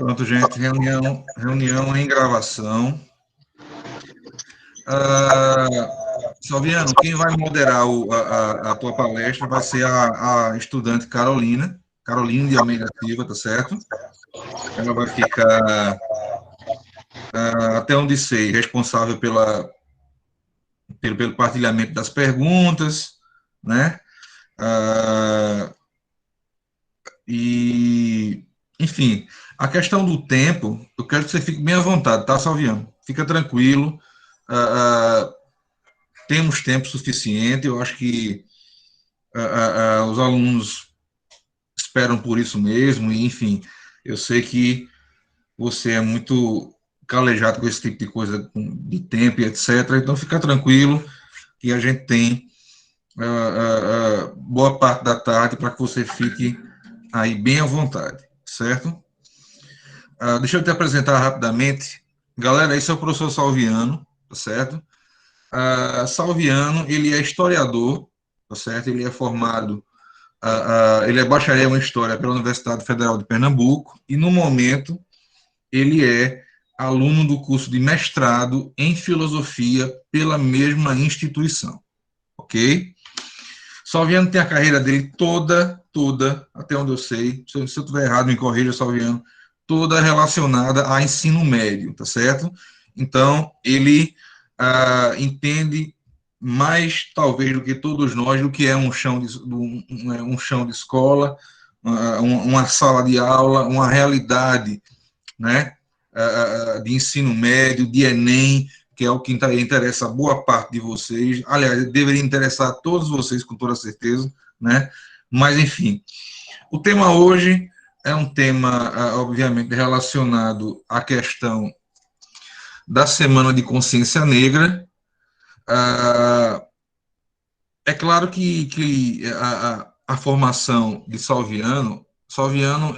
Pronto, gente, reunião em gravação. Salviano, quem vai moderar a tua palestra vai ser a estudante Caroline de Almeida Silva, tá certo? Ela vai ficar, até onde sei, responsável pelo partilhamento das perguntas, né? E, enfim, a questão do tempo, eu quero que você fique bem à vontade, tá, Salviano? Fica tranquilo. Temos tempo suficiente, eu acho que os alunos esperam por isso mesmo, e, enfim, eu sei que você é muito calejado com esse tipo de coisa, de tempo e etc., então fica tranquilo que a gente tem boa parte da tarde para que você fique aí bem à vontade, certo? Deixa eu te apresentar rapidamente. Galera, esse é o professor Salviano, tá certo? Salviano, ele é historiador, tá certo? Ele é formado, ele é bacharel em História pela Universidade Federal de Pernambuco e, no momento, ele é aluno do curso de mestrado em Filosofia pela mesma instituição, ok? Salviano tem a carreira dele toda, até onde eu sei, se eu estiver errado, me corrija, Salviano, toda relacionada a ensino médio, tá certo? Então, ele entende mais, talvez, do que todos nós, do que é um chão de escola, uma sala de aula, uma realidade, né, de ensino médio, de Enem, que é o que interessa a boa parte de vocês. Aliás, deveria interessar a todos vocês, com toda certeza, né? Mas, enfim, o tema hoje é um tema, obviamente, relacionado à questão da Semana de Consciência Negra. É claro que a formação de Salviano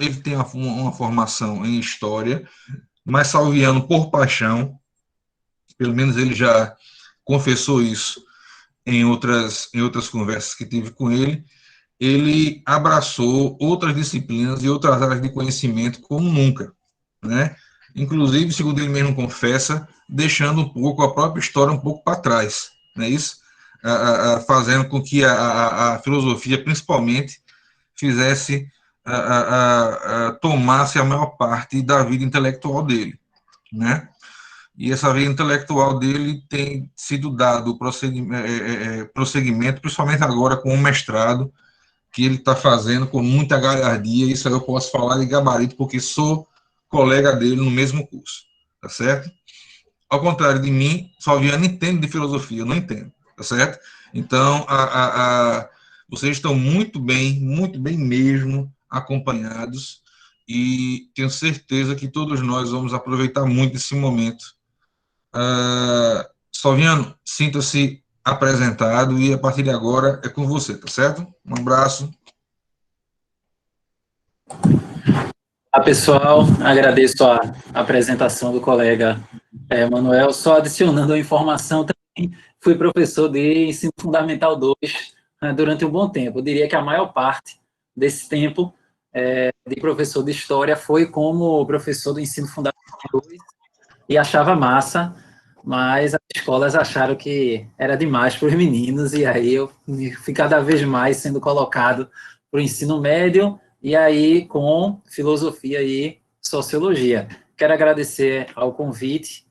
ele tem uma formação em História, mas Salviano, por paixão, pelo menos ele já confessou isso em outras conversas que tive com ele abraçou outras disciplinas e outras áreas de conhecimento como nunca, né? Inclusive, segundo ele mesmo confessa, deixando um pouco a própria história um pouco para trás, não é isso? Fazendo com que a filosofia, principalmente, fizesse, tomasse a maior parte da vida intelectual dele, né? E essa vida intelectual dele tem sido dado prosseguimento, principalmente agora com o mestrado, que ele está fazendo com muita galhardia. Isso aí eu posso falar de gabarito, porque sou colega dele no mesmo curso, tá certo? Ao contrário de mim, Salviano entende de filosofia, eu não entendo, tá certo? Então, vocês estão muito bem mesmo acompanhados, e tenho certeza que todos nós vamos aproveitar muito esse momento. Salviano, sinta-se apresentado e a partir de agora é com você, tá certo? Um abraço. Olá, pessoal, agradeço a apresentação do colega Manuel. Só adicionando a informação, também fui professor de ensino fundamental 2 durante um bom tempo. Eu diria que a maior parte desse tempo de professor de História foi como professor do ensino fundamental 2 e achava massa, mas as escolas acharam que era demais para os meninos, e aí eu fui cada vez mais sendo colocado para o ensino médio, e aí com filosofia e sociologia. Quero agradecer ao convite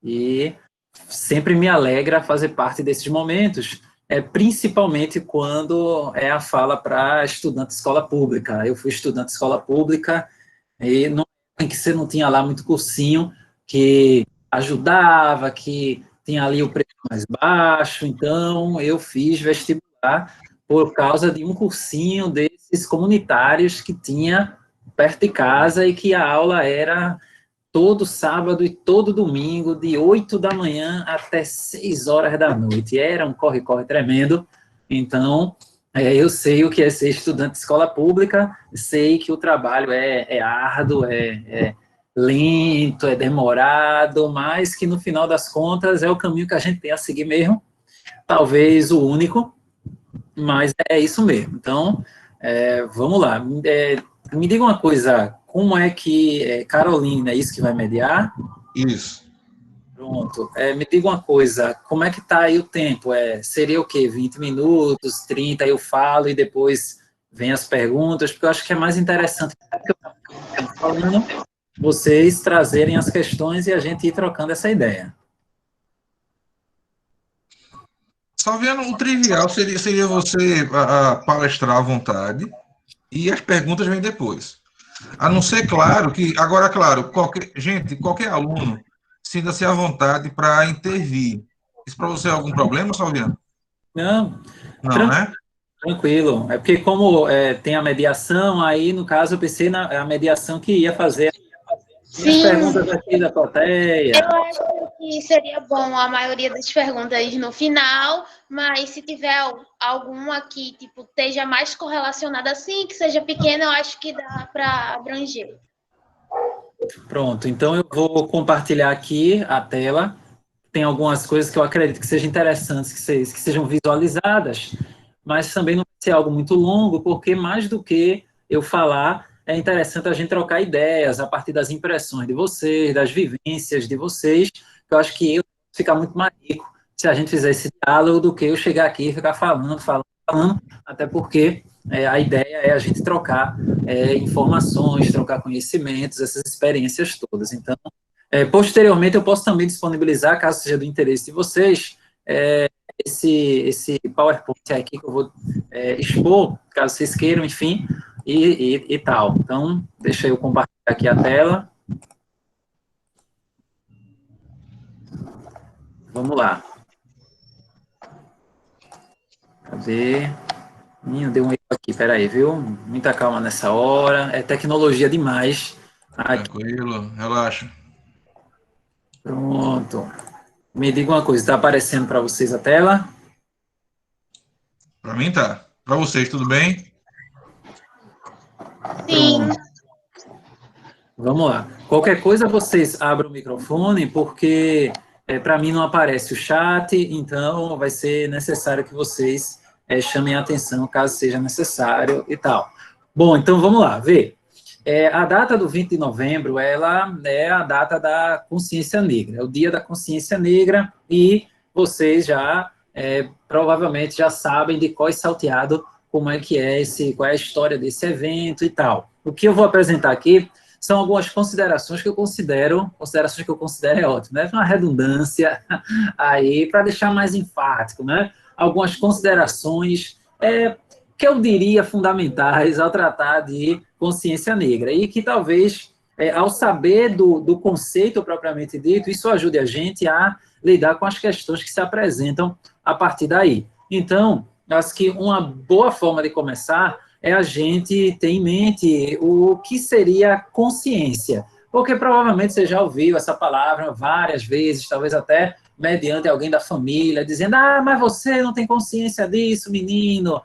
e sempre me alegra fazer parte desses momentos, principalmente quando é a fala para estudante de escola pública. Eu fui estudante de escola pública e em que você não tinha lá muito cursinho que ajudava, que tinha ali o preço mais baixo, então eu fiz vestibular por causa de um cursinho desses comunitários que tinha perto de casa e que a aula era todo sábado e todo domingo, de 8 da manhã até 6 horas da noite. Era um corre-corre tremendo. Então, eu sei o que é ser estudante de escola pública, sei que o trabalho é árduo, é lento, é demorado, mas que no final das contas é o caminho que a gente tem a seguir mesmo. Talvez o único, mas é isso mesmo. Então, vamos lá. Me diga uma coisa, como é que... Carolina, é isso que vai mediar? Isso. Pronto. Me diga uma coisa, como é que está aí o tempo? Seria o quê? 20 minutos, 30, eu falo e depois vem as perguntas, porque eu acho que é mais interessante falando, vocês trazerem as questões e a gente ir trocando essa ideia. Salviano, o trivial seria você palestrar à vontade e as perguntas vêm depois. A não ser, claro, que. Agora, claro, qualquer aluno sinta-se à vontade para intervir. Isso para você é algum problema, Salviano? Não, Não, né? tranquilo. É porque como tem a mediação, aí no caso eu pensei na a mediação que ia fazer as Sim, perguntas aqui da eu plateia. acho que seria bom a maioria das perguntas no final, mas se tiver alguma que tipo esteja mais correlacionada assim, que seja pequena, eu acho que dá para abranger. Pronto, então eu vou compartilhar aqui a tela. Tem algumas coisas que eu acredito que sejam interessantes, que sejam visualizadas, mas também não vai ser algo muito longo, porque mais do que eu falar, é interessante a gente trocar ideias a partir das impressões de vocês, das vivências de vocês, que eu acho que eu vou ficar muito mais rico se a gente fizer esse diálogo do que eu chegar aqui e ficar falando, até porque a ideia é a gente trocar informações, trocar conhecimentos, essas experiências todas. Então, posteriormente, eu posso também disponibilizar, caso seja do interesse de vocês, esse PowerPoint aqui que eu vou expor, caso vocês queiram, enfim, e tal. Então, deixa eu compartilhar aqui a tela. Vamos lá. Cadê? Menino, deu um erro aqui, peraí, viu? Muita calma nessa hora. É tecnologia demais. Aqui, Tranquilo, relaxa. pronto. Me diga uma coisa, está aparecendo para vocês a tela? Para mim tá. Para vocês, tudo bem? Sim, Pronto. Vamos lá. Qualquer coisa, vocês abram o microfone, porque para mim não aparece o chat, então vai ser necessário que vocês chamem a atenção, caso seja necessário e tal. Bom, então vamos lá, ver. A data do 20 de novembro, ela é a data da consciência negra, é o dia da consciência negra, e vocês já provavelmente já sabem de cor e salteado como é que qual é a história desse evento e tal. O que eu vou apresentar aqui são algumas considerações que eu considero é ótimo, né? Uma redundância aí, para deixar mais enfático, né? Algumas considerações que eu diria fundamentais ao tratar de consciência negra, e que talvez, ao saber do conceito propriamente dito, isso ajude a gente a lidar com as questões que se apresentam a partir daí. Então, acho que uma boa forma de começar é a gente ter em mente o que seria consciência, porque provavelmente você já ouviu essa palavra várias vezes, talvez até mediante alguém da família, dizendo, mas você não tem consciência disso, menino,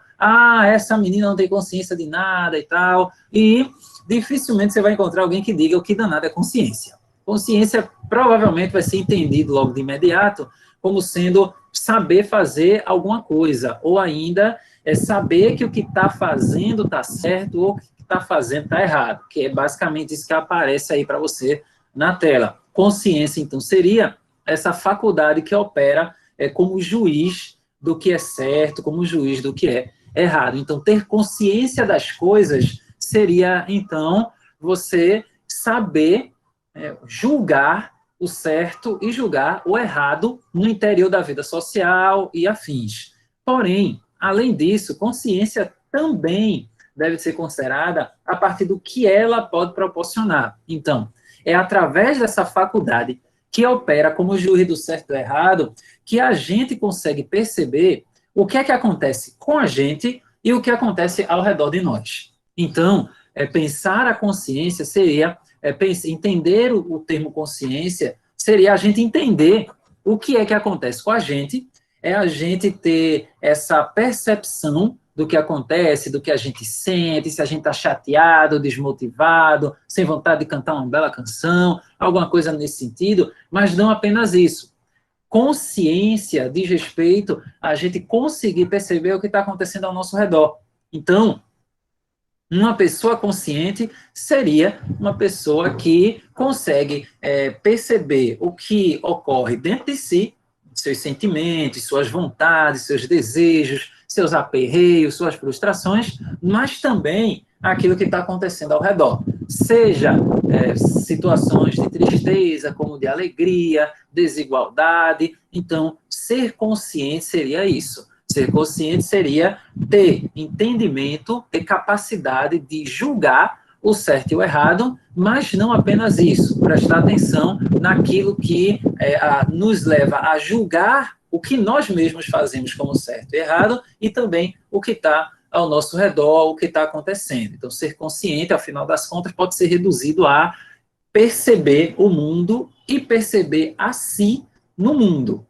essa menina não tem consciência de nada e tal, e dificilmente você vai encontrar alguém que diga o que danado é consciência. Consciência provavelmente vai ser entendido logo de imediato como sendo saber fazer alguma coisa, ou ainda saber que o que está fazendo está certo ou o que está fazendo está errado, que é basicamente isso que aparece aí para você na tela. Consciência, então, seria essa faculdade que opera como juiz do que é certo, como juiz do que é errado. Então, ter consciência das coisas seria, então, você saber julgar o certo e julgar o errado no interior da vida social e afins. Porém, além disso, consciência também deve ser considerada a partir do que ela pode proporcionar. Então, é através dessa faculdade que opera como juiz do certo e do errado que a gente consegue perceber o que é que acontece com a gente e o que acontece ao redor de nós. Então, pensar a consciência seria entender o termo consciência seria a gente entender o que é que acontece com a gente, é a gente ter essa percepção do que acontece, do que a gente sente, se a gente está chateado, desmotivado, sem vontade de cantar uma bela canção, alguma coisa nesse sentido, mas não apenas isso. Consciência diz respeito a gente conseguir perceber o que está acontecendo ao nosso redor. Então, Uma pessoa consciente seria uma pessoa que consegue perceber o que ocorre dentro de si, seus sentimentos, suas vontades, seus desejos, seus aperreios, suas frustrações, mas também aquilo que está acontecendo ao redor. Seja situações de tristeza, como de alegria, desigualdade. Então, ser consciente seria isso. Ser consciente seria ter entendimento, ter capacidade de julgar o certo e o errado, mas não apenas isso, prestar atenção naquilo que nos leva a julgar o que nós mesmos fazemos como certo e errado, e também o que está ao nosso redor, o que está acontecendo. Então, ser consciente, ao final das contas, pode ser reduzido a perceber o mundo e perceber a si no mundo.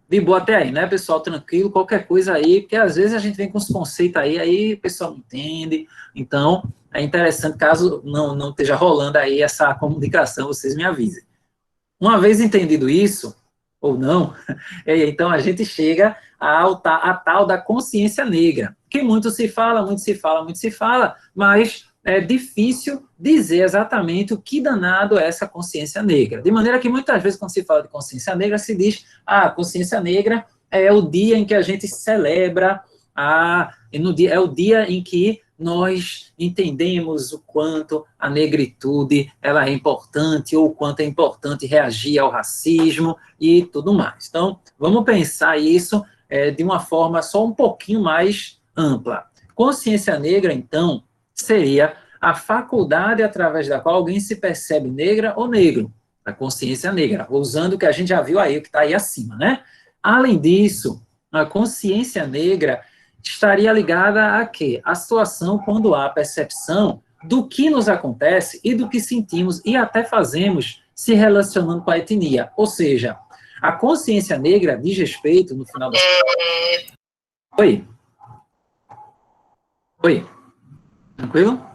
De boa até aí, né, pessoal? Tranquilo, qualquer coisa aí, porque às vezes a gente vem com os conceitos aí o pessoal não entende. Então, é interessante, caso não esteja rolando aí essa comunicação, vocês me avisem. Uma vez entendido isso, ou não, então a gente chega à tal da consciência negra, que muito se fala, mas é difícil dizer exatamente o que danado é essa consciência negra. De maneira que muitas vezes, quando se fala de consciência negra, se diz, a consciência negra é o dia em que a gente celebra, é o dia em que nós entendemos o quanto a negritude ela é importante, ou o quanto é importante reagir ao racismo e tudo mais. Então, vamos pensar isso de uma forma só um pouquinho mais ampla. Consciência negra, então, seria a faculdade através da qual alguém se percebe negra ou negro, a consciência negra, usando o que a gente já viu aí, o que está aí acima, né? Além disso, a consciência negra estaria ligada a quê? A situação quando há percepção do que nos acontece e do que sentimos e até fazemos se relacionando com a etnia. Ou seja, a consciência negra diz respeito, no final das contas... Oi? Tranquilo?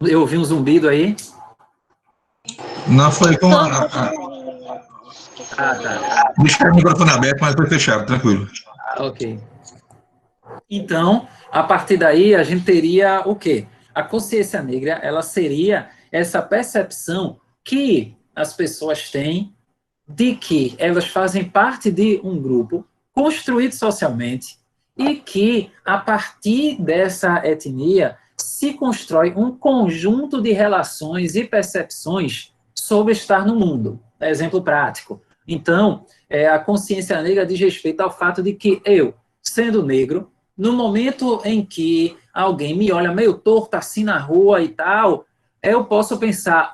Eu ouvi um zumbido aí. Não, foi com tá. Deixa o microfone aberto, mas foi fechado, tranquilo. Ok. Então, a partir daí, a gente teria o quê? A consciência negra, ela seria essa percepção que as pessoas têm de que elas fazem parte de um grupo construído socialmente e que, a partir dessa etnia, se constrói um conjunto de relações e percepções sobre estar no mundo. Exemplo prático. Então, a consciência negra diz respeito ao fato de que eu, sendo negro, no momento em que alguém me olha meio torto assim na rua e tal, eu posso pensar,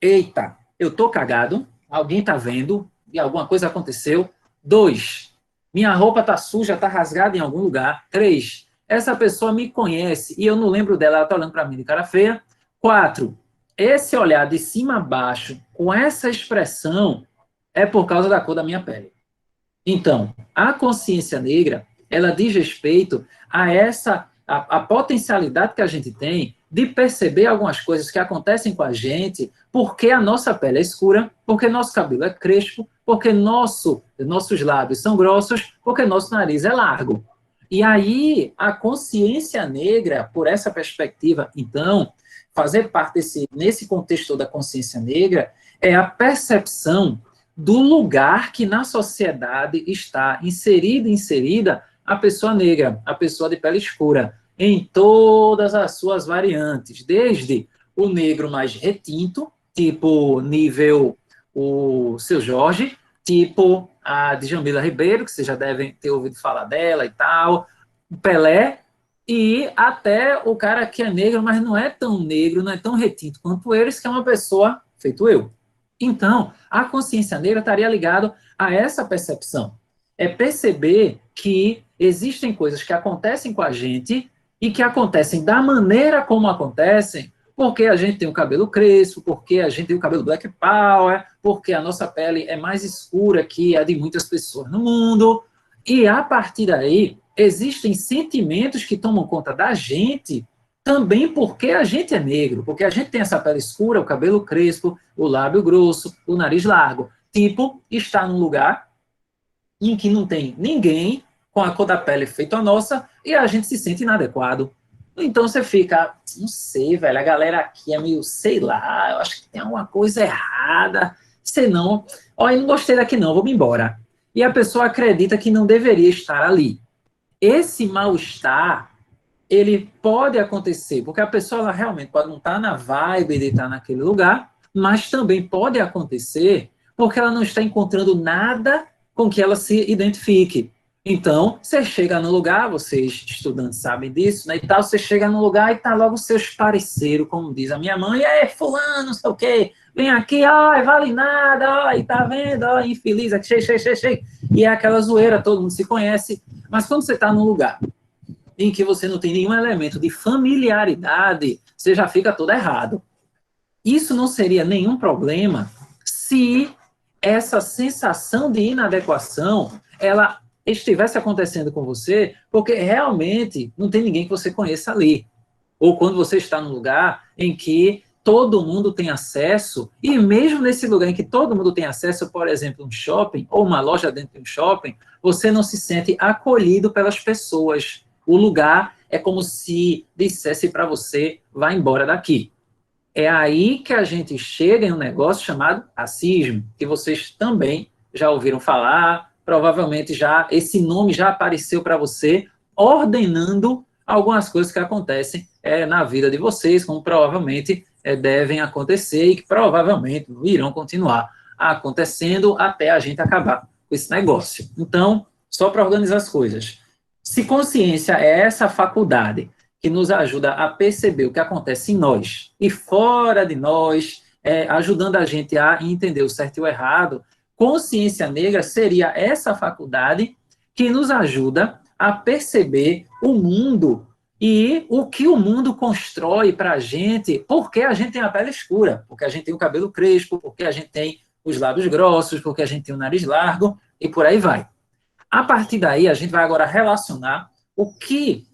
eita, eu tô cagado, alguém tá vendo, e alguma coisa aconteceu. 2, minha roupa tá suja, tá rasgada em algum lugar. 3, essa pessoa me conhece e eu não lembro dela, ela tá olhando para mim de cara feia. 4, esse olhar de cima a baixo, com essa expressão, é por causa da cor da minha pele. Então, a consciência negra, ela diz respeito a potencialidade que a gente tem de perceber algumas coisas que acontecem com a gente, porque a nossa pele é escura, porque nosso cabelo é crespo, porque nossos lábios são grossos, porque nosso nariz é largo. E aí, a consciência negra, por essa perspectiva, então, fazer parte nesse contexto da consciência negra, é a percepção do lugar que na sociedade está inserida a pessoa negra, a pessoa de pele escura, em todas as suas variantes, desde o negro mais retinto, tipo nível o Seu Jorge, tipo a Djamila Ribeiro, que vocês já devem ter ouvido falar dela e tal, o Pelé, e até o cara que é negro, mas não é tão negro, não é tão retinto quanto eles, que é uma pessoa feito eu. Então, a consciência negra estaria ligada a essa percepção. É perceber que existem coisas que acontecem com a gente e que acontecem da maneira como acontecem, porque a gente tem o cabelo crespo, porque a gente tem o cabelo black power, porque a nossa pele é mais escura que a de muitas pessoas no mundo. E, a partir daí, existem sentimentos que tomam conta da gente também porque a gente é negro, porque a gente tem essa pele escura, o cabelo crespo, o lábio grosso, o nariz largo. Tipo, está num lugar em que não tem ninguém com a cor da pele feita a nossa e a gente se sente inadequado. Então você fica, não sei, velho, a galera aqui é meio, sei lá, eu acho que tem alguma coisa errada, sei não, ó, eu não gostei daqui não, vou me embora. E a pessoa acredita que não deveria estar ali. Esse mal-estar, ele pode acontecer, porque a pessoa ela realmente pode não estar na vibe de estar naquele lugar, mas também pode acontecer porque ela não está encontrando nada com que ela se identifique. Então, você chega no lugar, vocês estudantes sabem disso, né, e tal, você chega no lugar e tá logo os seus parceiros, como diz a minha mãe, fulano, não sei o quê, vem aqui, ai, vale nada, ai, tá vendo, ai, infeliz, aqui, cheio, e é aquela zoeira, todo mundo se conhece, mas quando você está num lugar em que você não tem nenhum elemento de familiaridade, você já fica todo errado. Isso não seria nenhum problema se essa sensação de inadequação, ela estivesse acontecendo com você, porque realmente não tem ninguém que você conheça ali. Ou quando você está num lugar em que todo mundo tem acesso, e mesmo nesse lugar em que todo mundo tem acesso, por exemplo, um shopping, ou uma loja dentro de um shopping, você não se sente acolhido pelas pessoas. O lugar é como se dissesse para você, vá embora daqui. É aí que a gente chega em um negócio chamado racismo, que vocês também já ouviram falar, provavelmente já esse nome já apareceu para você, ordenando algumas coisas que acontecem na vida de vocês, como provavelmente devem acontecer e que provavelmente irão continuar acontecendo até a gente acabar com esse negócio. Então, só para organizar as coisas. Se consciência é essa faculdade que nos ajuda a perceber o que acontece em nós e fora de nós, ajudando a gente a entender o certo e o errado, consciência negra seria essa faculdade que nos ajuda a perceber o mundo e o que o mundo constrói para a gente, porque a gente tem a pele escura, porque a gente tem o cabelo crespo, porque a gente tem os lábios grossos, porque a gente tem o nariz largo, e por aí vai. A partir daí, a gente vai agora relacionar o que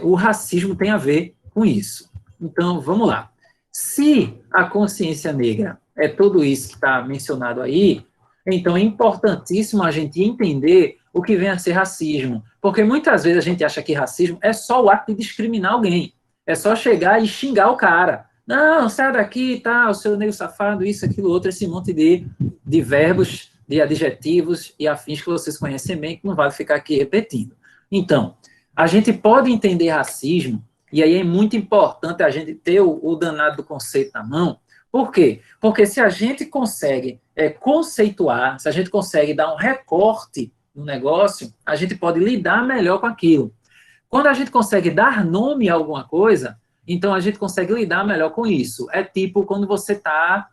o racismo tem a ver com isso. Então, vamos lá. Se a consciência negra é tudo isso que está mencionado aí, então é importantíssimo a gente entender o que vem a ser racismo. Porque muitas vezes a gente acha que racismo é só o ato de discriminar alguém. É só chegar e xingar o cara. Não, sai daqui, tá, o seu negro safado, isso, aquilo, outro, esse monte de verbos, de adjetivos e afins que vocês conhecem bem, que não vale ficar aqui repetindo. Então, a gente pode entender racismo, e aí é muito importante a gente ter o danado do conceito na mão. Por quê? Porque se a gente consegue conceituar, se a gente consegue dar um recorte no negócio, a gente pode lidar melhor com aquilo. Quando a gente consegue dar nome a alguma coisa, então a gente consegue lidar melhor com isso. É tipo quando você tá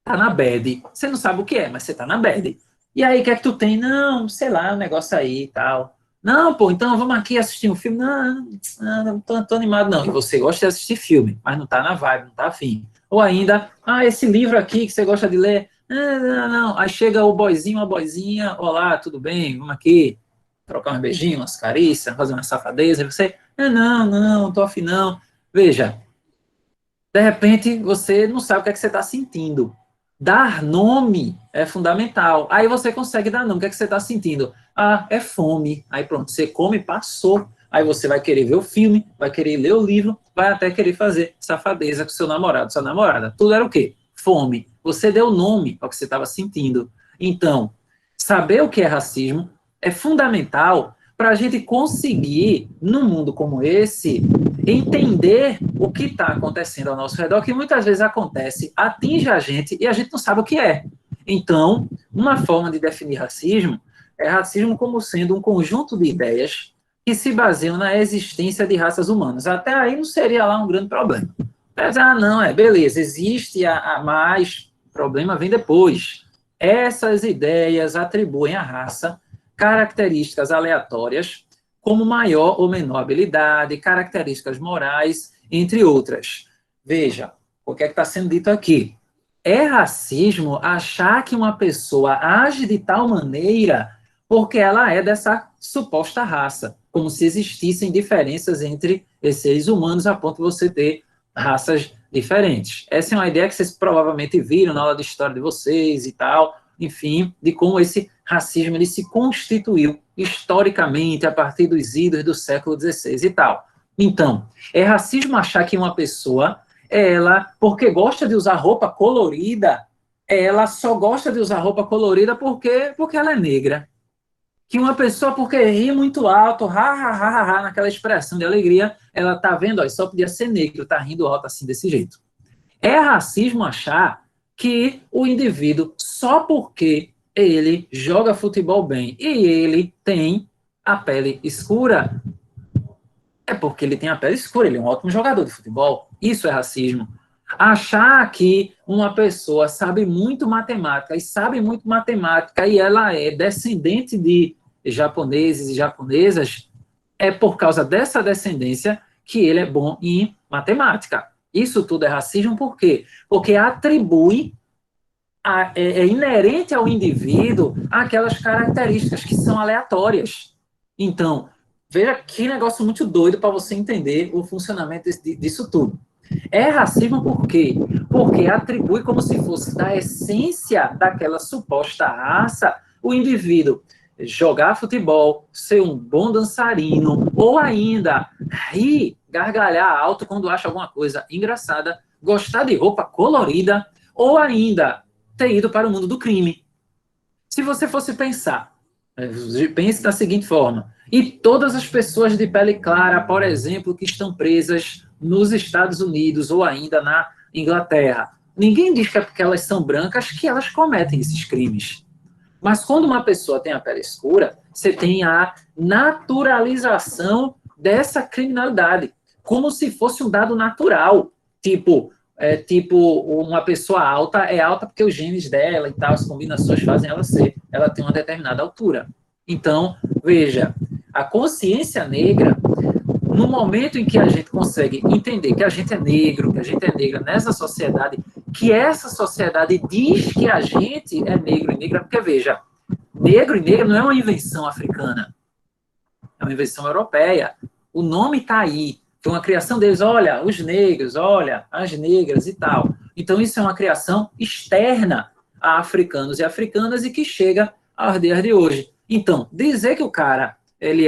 na bad. Você não sabe o que é, mas você tá na bad. E aí, o que é que tu tem? Não, sei lá, um negócio aí e tal. Não, pô, então vamos aqui assistir um filme. Não tô animado, não. E você gosta de assistir filme, mas não tá na vibe, não tá afim. Ou ainda, esse livro aqui que você gosta de ler. Não. Aí chega o boyzinho, a boyzinha. Olá, tudo bem? Vamos aqui trocar uns beijinhos, umas carícias, fazer uma safadeza. E você, não tô afim, não. Veja, de repente você não sabe o que é que você está sentindo. Dar nome é fundamental. Aí você consegue dar nome. O que é que você está sentindo? É fome. Aí pronto, você come, passou. Aí você vai querer ver o filme, vai querer ler o livro, vai até querer fazer safadeza com seu namorado, sua namorada. Tudo era o quê? Fome. Você deu nome ao que você estava sentindo. Então, saber o que é racismo é fundamental para a gente conseguir, num mundo como esse, entender o que está acontecendo ao nosso redor, que muitas vezes acontece, atinge a gente e a gente não sabe o que é. Então, uma forma de definir racismo é racismo como sendo um conjunto de ideias que se baseiam na existência de raças humanas. Até aí não seria lá um grande problema. Mas, beleza, existe mas o problema vem depois. Essas ideias atribuem à raça características aleatórias, como maior ou menor habilidade, características morais, entre outras. Veja, o que é que está sendo dito aqui? É racismo achar que uma pessoa age de tal maneira porque ela é dessa suposta raça, como se existissem diferenças entre esses seres humanos a ponto de você ter raças diferentes. Essa é uma ideia que vocês provavelmente viram na aula de história de vocês e tal, enfim, de como esse racismo ele se constituiu historicamente a partir dos idos do século XVI e tal. Então, é racismo achar que uma pessoa, ela, porque gosta de usar roupa colorida, ela só gosta de usar roupa colorida porque ela é negra. Que uma pessoa, porque ri muito alto, ha, ha, ha, ha, ha, naquela expressão de alegria, ela tá vendo, ó, só podia ser negro, tá rindo alto assim, desse jeito. É racismo achar que o indivíduo, só porque ele joga futebol bem e ele tem a pele escura, é porque ele tem a pele escura, ele é um ótimo jogador de futebol. Isso é racismo. Achar que uma pessoa sabe muito matemática e ela é descendente de japoneses e japonesas, é por causa dessa descendência que ele é bom em matemática. Isso tudo é racismo por quê? Porque atribui, é inerente ao indivíduo aquelas características que são aleatórias. Então, veja que negócio muito doido para você entender o funcionamento disso tudo. É racismo por quê? Porque atribui como se fosse da essência daquela suposta raça o indivíduo jogar futebol, ser um bom dançarino, ou ainda rir, gargalhar alto quando acha alguma coisa engraçada, gostar de roupa colorida, ou ainda ter ido para o mundo do crime. Se você fosse pensar, pense da seguinte forma, e todas as pessoas de pele clara, por exemplo, que estão presas nos Estados Unidos ou ainda na Inglaterra, ninguém diz que é porque elas são brancas que elas cometem esses crimes. Mas quando uma pessoa tem a pele escura, você tem a naturalização dessa criminalidade, como se fosse um dado natural. Tipo uma pessoa alta é alta porque os genes dela e tal, as combinações fazem ela ter uma determinada altura. Então, veja, a consciência negra, no momento em que a gente consegue entender que a gente é negro, que a gente é negra nessa sociedade, que essa sociedade diz que a gente é negro e negra, porque, veja, negro e negra não é uma invenção africana, é uma invenção europeia. O nome está aí, foi uma criação deles, olha, os negros, olha, as negras e tal. Então, isso é uma criação externa a africanos e africanas e que chega aos dias de hoje. Então, dizer que o cara, ele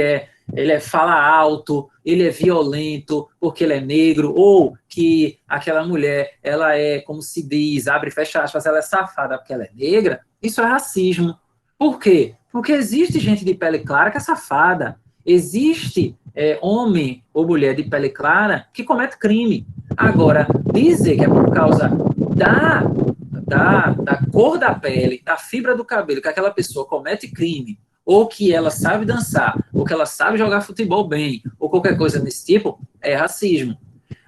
fala alto, ele é violento porque ele é negro, ou que aquela mulher, ela é, como se diz, abre e fecha aspas, ela é safada porque ela é negra, isso é racismo. Por quê? Porque existe gente de pele clara que é safada, existe homem ou mulher de pele clara que comete crime. Agora, dizer que é por causa da cor da pele, da fibra do cabelo, que aquela pessoa comete crime, ou que ela sabe dançar, ou que ela sabe jogar futebol bem, ou qualquer coisa desse tipo, é racismo.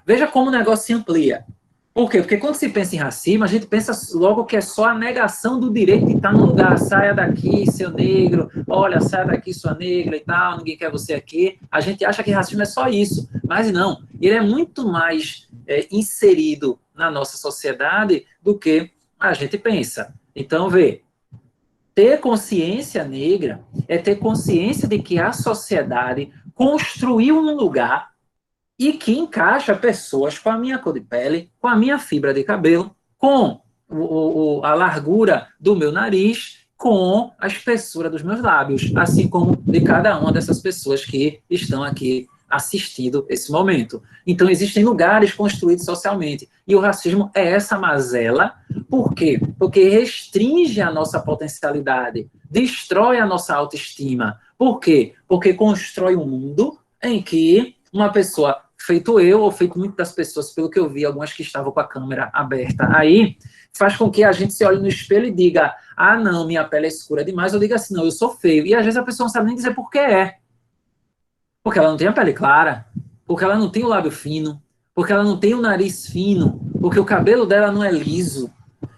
Veja como o negócio se amplia. Por quê? Porque quando se pensa em racismo, a gente pensa logo que é só a negação do direito de estar no lugar. Saia daqui, seu negro. Olha, saia daqui, sua negra e tal. Ninguém quer você aqui. A gente acha que racismo é só isso. Mas não. Ele é muito mais inserido na nossa sociedade do que a gente pensa. Então, vê. Ter consciência negra é ter consciência de que a sociedade construiu um lugar e que encaixa pessoas com a minha cor de pele, com a minha fibra de cabelo, com a largura do meu nariz, com a espessura dos meus lábios, assim como de cada uma dessas pessoas que estão aqui assistindo esse momento. Então, existem lugares construídos socialmente. E o racismo é essa mazela. Por quê? Porque restringe a nossa potencialidade, destrói a nossa autoestima. Por quê? Porque constrói um mundo em que uma pessoa, feito eu, ou feito muitas das pessoas, pelo que eu vi, algumas que estavam com a câmera aberta aí, faz com que a gente se olhe no espelho e diga, ah, não, minha pele é escura demais, ou diga assim, não, eu sou feio. E às vezes a pessoa não sabe nem dizer por que é. Porque ela não tem a pele clara, porque ela não tem o lábio fino, porque ela não tem o nariz fino, porque o cabelo dela não é liso.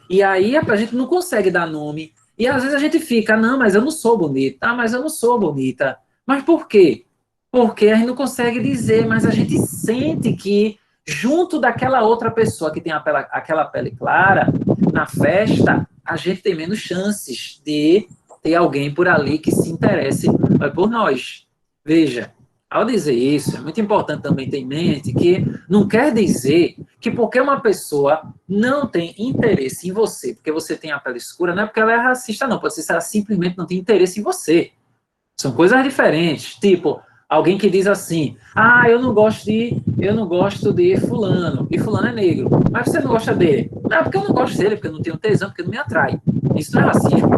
E aí a gente não consegue dar nome. E às vezes a gente fica, não, mas eu não sou bonita. Ah, mas eu não sou bonita. Mas por quê? Porque a gente não consegue dizer, mas a gente sente que junto daquela outra pessoa que tem aquela pele clara, na festa, a gente tem menos chances de ter alguém por ali que se interesse por nós. Veja, ao dizer isso, é muito importante também ter em mente que não quer dizer que porque uma pessoa não tem interesse em você, porque você tem a pele escura, não é porque ela é racista, não. Pode ser que ela simplesmente não tem interesse em você. São coisas diferentes. Tipo, Alguém que diz assim, eu não gosto de fulano, e fulano é negro. Mas você não gosta dele? Não, porque eu não gosto dele, porque eu não tenho tesão, porque não me atrai. Isso não é racismo.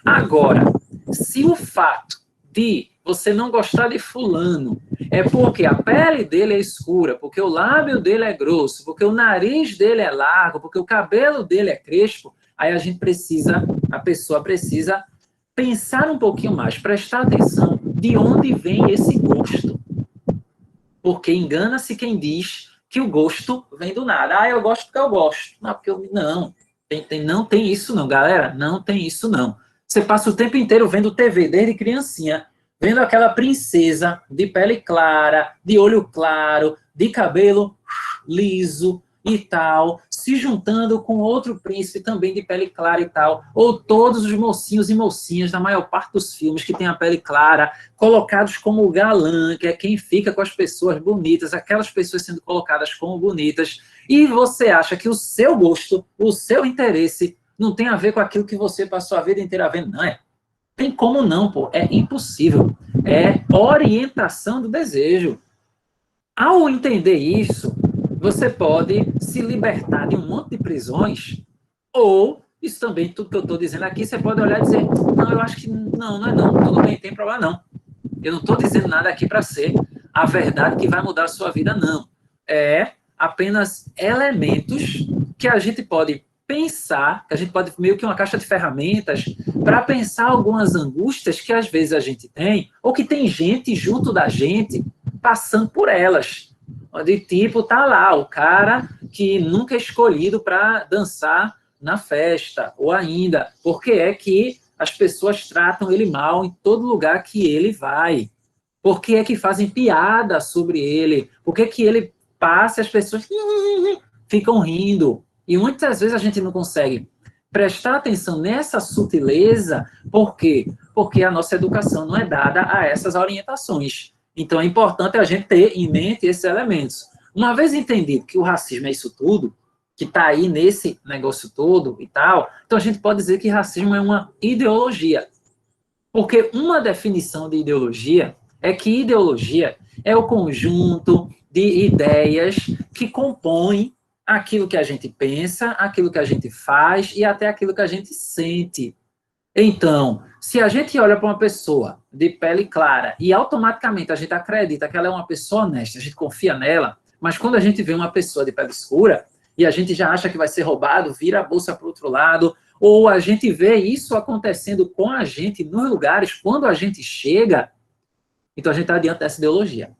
Agora, se o fato de você não gostar de fulano é porque a pele dele é escura, porque o lábio dele é grosso, porque o nariz dele é largo, porque o cabelo dele é crespo, aí a pessoa precisa pensar um pouquinho mais, prestar atenção de onde vem esse gosto. Porque engana-se quem diz que o gosto vem do nada. Eu gosto porque eu gosto. Não, porque eu... Não, não tem isso não, galera. Não tem isso não. Você passa o tempo inteiro vendo TV, desde criancinha, vendo aquela princesa de pele clara, de olho claro, de cabelo liso e tal, se juntando com outro príncipe também de pele clara e tal, ou todos os mocinhos e mocinhas da maior parte dos filmes que tem a pele clara, colocados como galã, que é quem fica com as pessoas bonitas, aquelas pessoas sendo colocadas como bonitas, e você acha que o seu gosto, o seu interesse, não tem a ver com aquilo que você passou a vida inteira vendo, não é? Tem como não, pô, é impossível. É orientação do desejo. Ao entender isso, você pode se libertar de um monte de prisões, ou, isso também, tudo que eu estou dizendo aqui, você pode olhar e dizer, não, eu acho que não é não, tudo bem, tem problema não. Eu não estou dizendo nada aqui para ser a verdade que vai mudar a sua vida, não. É apenas elementos que a gente pode pensar, que a gente pode, meio que uma caixa de ferramentas, para pensar algumas angústias que às vezes a gente tem, ou que tem gente junto da gente passando por elas. De tipo, tá lá, o cara que nunca é escolhido para dançar na festa, ou ainda, porque é que as pessoas tratam ele mal em todo lugar que ele vai. Por que é que fazem piada sobre ele? Por que que ele passa e as pessoas ficam rindo? E muitas vezes a gente não consegue prestar atenção nessa sutileza. Por quê? Porque a nossa educação não é dada a essas orientações. Então é importante a gente ter em mente esses elementos. Uma vez entendido que o racismo é isso tudo, que está aí nesse negócio todo e tal, então a gente pode dizer que racismo é uma ideologia. Porque uma definição de ideologia é que ideologia é o conjunto de ideias que compõem aquilo que a gente pensa, aquilo que a gente faz e até aquilo que a gente sente. Então, se a gente olha para uma pessoa de pele clara e automaticamente a gente acredita que ela é uma pessoa honesta, a gente confia nela, mas quando a gente vê uma pessoa de pele escura e a gente já acha que vai ser roubado, vira a bolsa para o outro lado, ou a gente vê isso acontecendo com a gente nos lugares quando a gente chega, então a gente está diante dessa ideologia.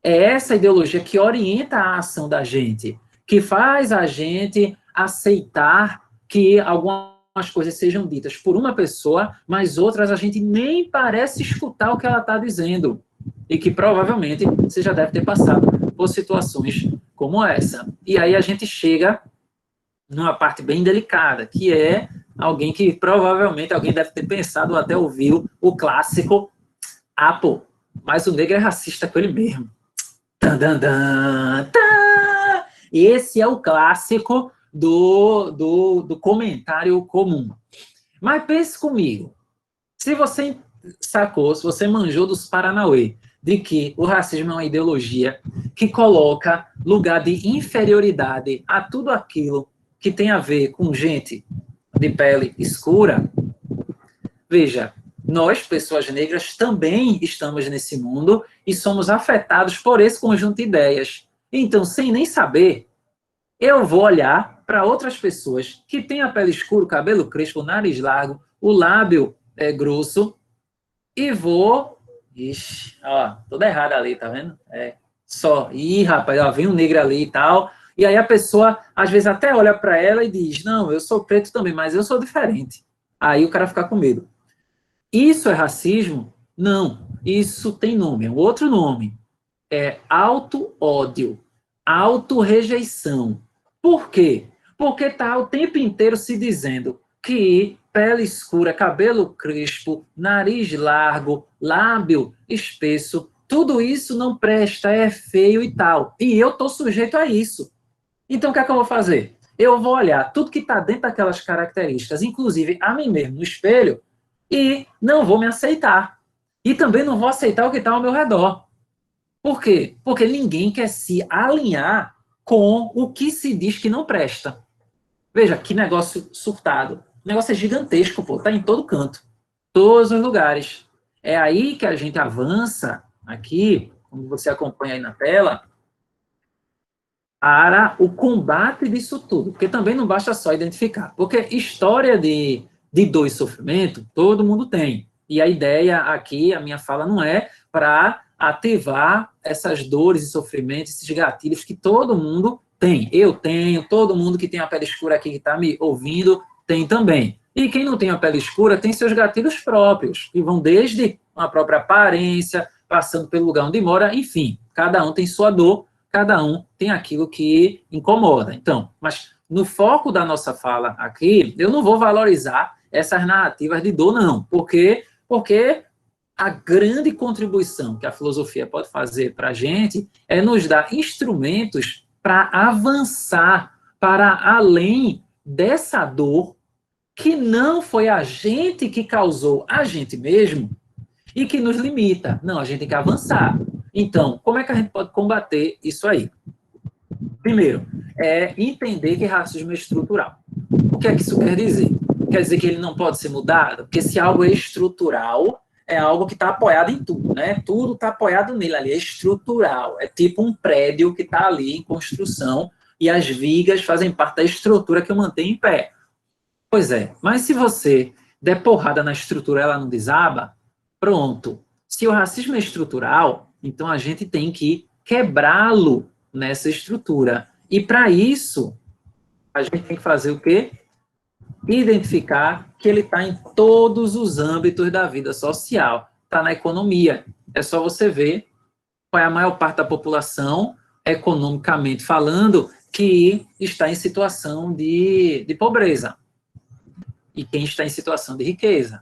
É essa ideologia que orienta a ação da gente, que faz a gente aceitar que algumas coisas sejam ditas por uma pessoa, mas outras a gente nem parece escutar o que ela está dizendo. E que provavelmente você já deve ter passado por situações como essa. E aí a gente chega numa parte bem delicada, que é alguém que provavelmente alguém deve ter pensado ou até ouviu o clássico pô, mas o negro é racista com ele mesmo. Tan, tan, tan, tan. E esse é o clássico do comentário comum. Mas pense comigo, se você sacou, se você manjou dos Paranauê, de que o racismo é uma ideologia que coloca lugar de inferioridade a tudo aquilo que tem a ver com gente de pele escura, veja, nós, pessoas negras, também estamos nesse mundo e somos afetados por esse conjunto de ideias. Então, sem nem saber, eu vou olhar para outras pessoas que têm a pele escura, o cabelo crespo, o nariz largo, o lábio grosso, e vou... Ixi, ó, toda errada ali, tá vendo? Rapaz, ó, vem um negro ali e tal. E aí a pessoa, às vezes, até olha para ela e diz, não, eu sou preto também, mas eu sou diferente. Aí o cara fica com medo. Isso é racismo? Não. Isso tem nome, é um outro nome. É auto-ódio, auto-rejeição. Por quê? Porque está o tempo inteiro se dizendo que pele escura, cabelo crespo, nariz largo, lábio espesso, tudo isso não presta, é feio e tal. E eu estou sujeito a isso. Então, o que é que eu vou fazer? Eu vou olhar tudo que está dentro daquelas características, inclusive a mim mesmo no espelho, e não vou me aceitar. E também não vou aceitar o que está ao meu redor. Por quê? Porque ninguém quer se alinhar com o que se diz que não presta. Veja, que negócio surtado. O negócio é gigantesco, pô. Tá em todo canto. Todos os lugares. É aí que a gente avança, aqui, como você acompanha aí na tela, para o combate disso tudo. Porque também não basta só identificar. Porque história de dor e sofrimento, todo mundo tem. E a ideia aqui, a minha fala, não é para ativar essas dores e sofrimentos, esses gatilhos que todo mundo tem. Eu tenho, todo mundo que tem a pele escura aqui que está me ouvindo tem também. E quem não tem a pele escura tem seus gatilhos próprios, que vão desde a própria aparência, passando pelo lugar onde mora, enfim, cada um tem sua dor, cada um tem aquilo que incomoda. Então, mas no foco da nossa fala aqui, eu não vou valorizar essas narrativas de dor, não. Porque a grande contribuição que a filosofia pode fazer para a gente é nos dar instrumentos para avançar para além dessa dor que não foi a gente que causou a gente mesmo e que nos limita. Não, a gente tem que avançar. Então, como é que a gente pode combater isso aí? Primeiro, é entender que racismo é estrutural. O que é que isso quer dizer? Quer dizer que ele não pode ser mudado? Porque se algo é estrutural, é algo que está apoiado em tudo, né? Tudo está apoiado nele ali, é estrutural. É tipo um prédio que está ali em construção e as vigas fazem parte da estrutura que o mantém em pé. Pois é, mas se você der porrada na estrutura ela não desaba, pronto. Se o racismo é estrutural, então a gente tem que quebrá-lo nessa estrutura. E para isso, a gente tem que fazer o quê? Identificar que ele está em todos os âmbitos da vida social. Está na economia. É só você ver qual é a maior parte da população, economicamente falando, que está em situação de pobreza. E quem está em situação de riqueza.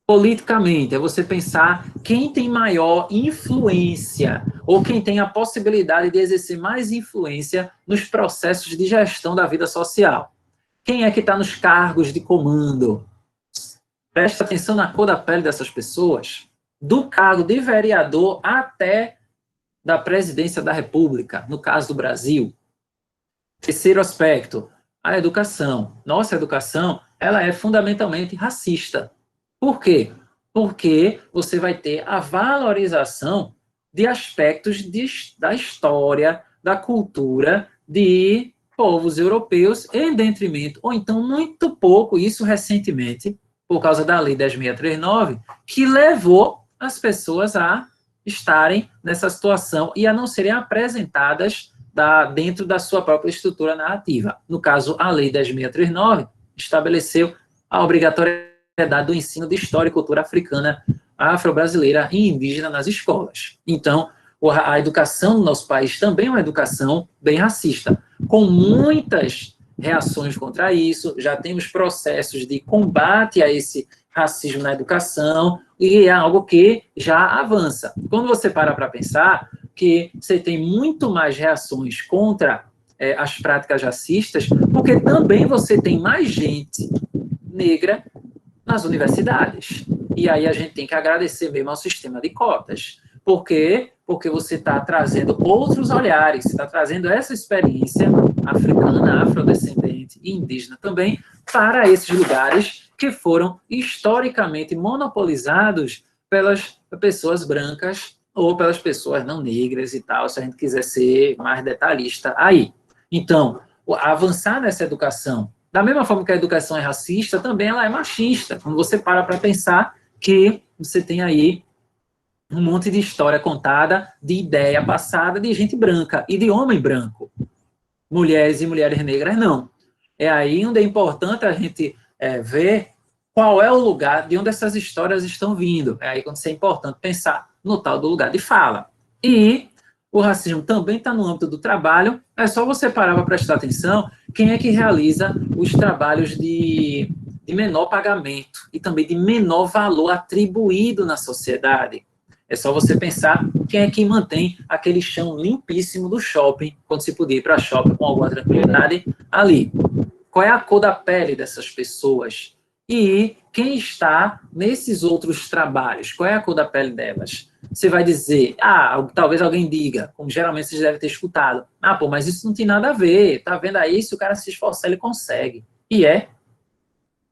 Politicamente, é você pensar quem tem maior influência ou quem tem a possibilidade de exercer mais influência nos processos de gestão da vida social. Quem é que está nos cargos de comando? Presta atenção na cor da pele dessas pessoas, do cargo de vereador até da presidência da República, no caso do Brasil. Terceiro aspecto, a educação. Nossa educação, ela é fundamentalmente racista. Por quê? Porque você vai ter a valorização de aspectos da história, da cultura de povos europeus em detrimento, ou então muito pouco, isso recentemente, por causa da Lei 10.639, que levou as pessoas a estarem nessa situação e a não serem apresentadas dentro da sua própria estrutura narrativa. No caso, a Lei 10.639 estabeleceu a obrigatoriedade do ensino de história e cultura africana, afro-brasileira e indígena nas escolas. Então, a educação no nosso país também é uma educação bem racista, com muitas reações contra isso, já temos processos de combate a esse racismo na educação, e é algo que já avança. Quando você para pensar que você tem muito mais reações contra as práticas racistas, porque também você tem mais gente negra nas universidades. E aí a gente tem que agradecer mesmo ao sistema de cotas. Por quê? Porque você está trazendo outros olhares, você está trazendo essa experiência africana, afrodescendente e indígena também para esses lugares que foram historicamente monopolizados pelas pessoas brancas ou pelas pessoas não negras e tal, se a gente quiser ser mais detalhista aí. Então, avançar nessa educação, da mesma forma que a educação é racista, também ela é machista. Quando você para pensar que você tem aí um monte de história contada, de ideia passada de gente branca e de homem branco. Mulheres e mulheres negras, não. É aí onde é importante a gente ver qual é o lugar de onde essas histórias estão vindo. É aí quando é importante pensar no tal do lugar de fala. E o racismo também está no âmbito do trabalho, é só você parar para prestar atenção quem é que realiza os trabalhos de menor pagamento e também de menor valor atribuído na sociedade. É só você pensar quem é que mantém aquele chão limpíssimo do shopping, quando se podia ir para shopping com alguma tranquilidade ali. Qual é a cor da pele dessas pessoas? E quem está nesses outros trabalhos, qual é a cor da pele delas? Você vai dizer, talvez alguém diga, como geralmente vocês devem ter escutado, pô, mas isso não tem nada a ver, tá vendo aí, se o cara se esforçar, ele consegue. E é.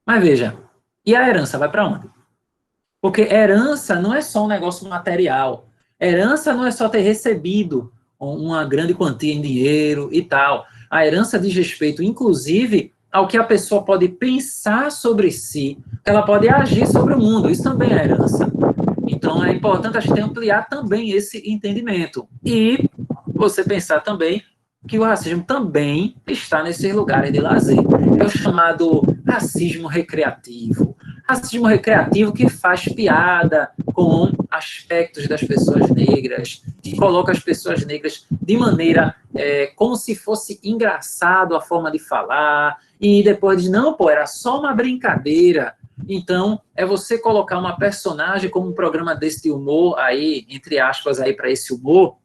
Mas veja, e a herança vai para onde? Porque herança não é só um negócio material. Herança não é só ter recebido uma grande quantia em dinheiro e tal. A herança diz respeito, inclusive, ao que a pessoa pode pensar sobre si, que ela pode agir sobre o mundo. Isso também é herança. Então, é importante a gente ampliar também esse entendimento. E você pensar também que o racismo também está nesses lugares de lazer. É o chamado racismo recreativo. Racismo recreativo que faz piada com aspectos das pessoas negras, que coloca as pessoas negras de maneira como se fosse engraçado a forma de falar, e depois diz, não, pô, era só uma brincadeira. Então, é você colocar uma personagem como um programa desse de humor, aí, entre aspas, aí para esse humor,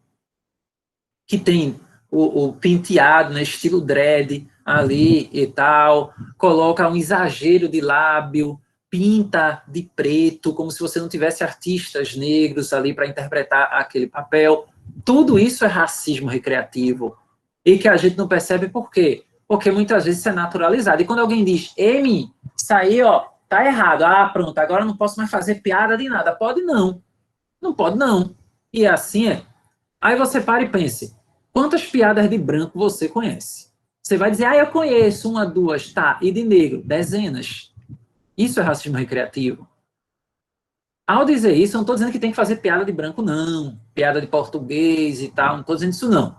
que tem o penteado, né, estilo dread ali e tal, coloca um exagero de lábio, pinta de preto, como se você não tivesse artistas negros ali para interpretar aquele papel. Tudo isso é racismo recreativo. E que a gente não percebe por quê? Porque muitas vezes isso é naturalizado. E quando alguém diz, Emi, isso aí, ó, tá errado. Pronto, agora eu não posso mais fazer piada de nada. Pode não. Não pode não. E assim é. Aí você para e pense, quantas piadas de branco você conhece? Você vai dizer, eu conheço uma, duas, tá. E de negro? Dezenas. Isso é racismo recreativo. Ao dizer isso, eu não estou dizendo que tem que fazer piada de branco, não. Piada de português e tal, não estou dizendo isso, não.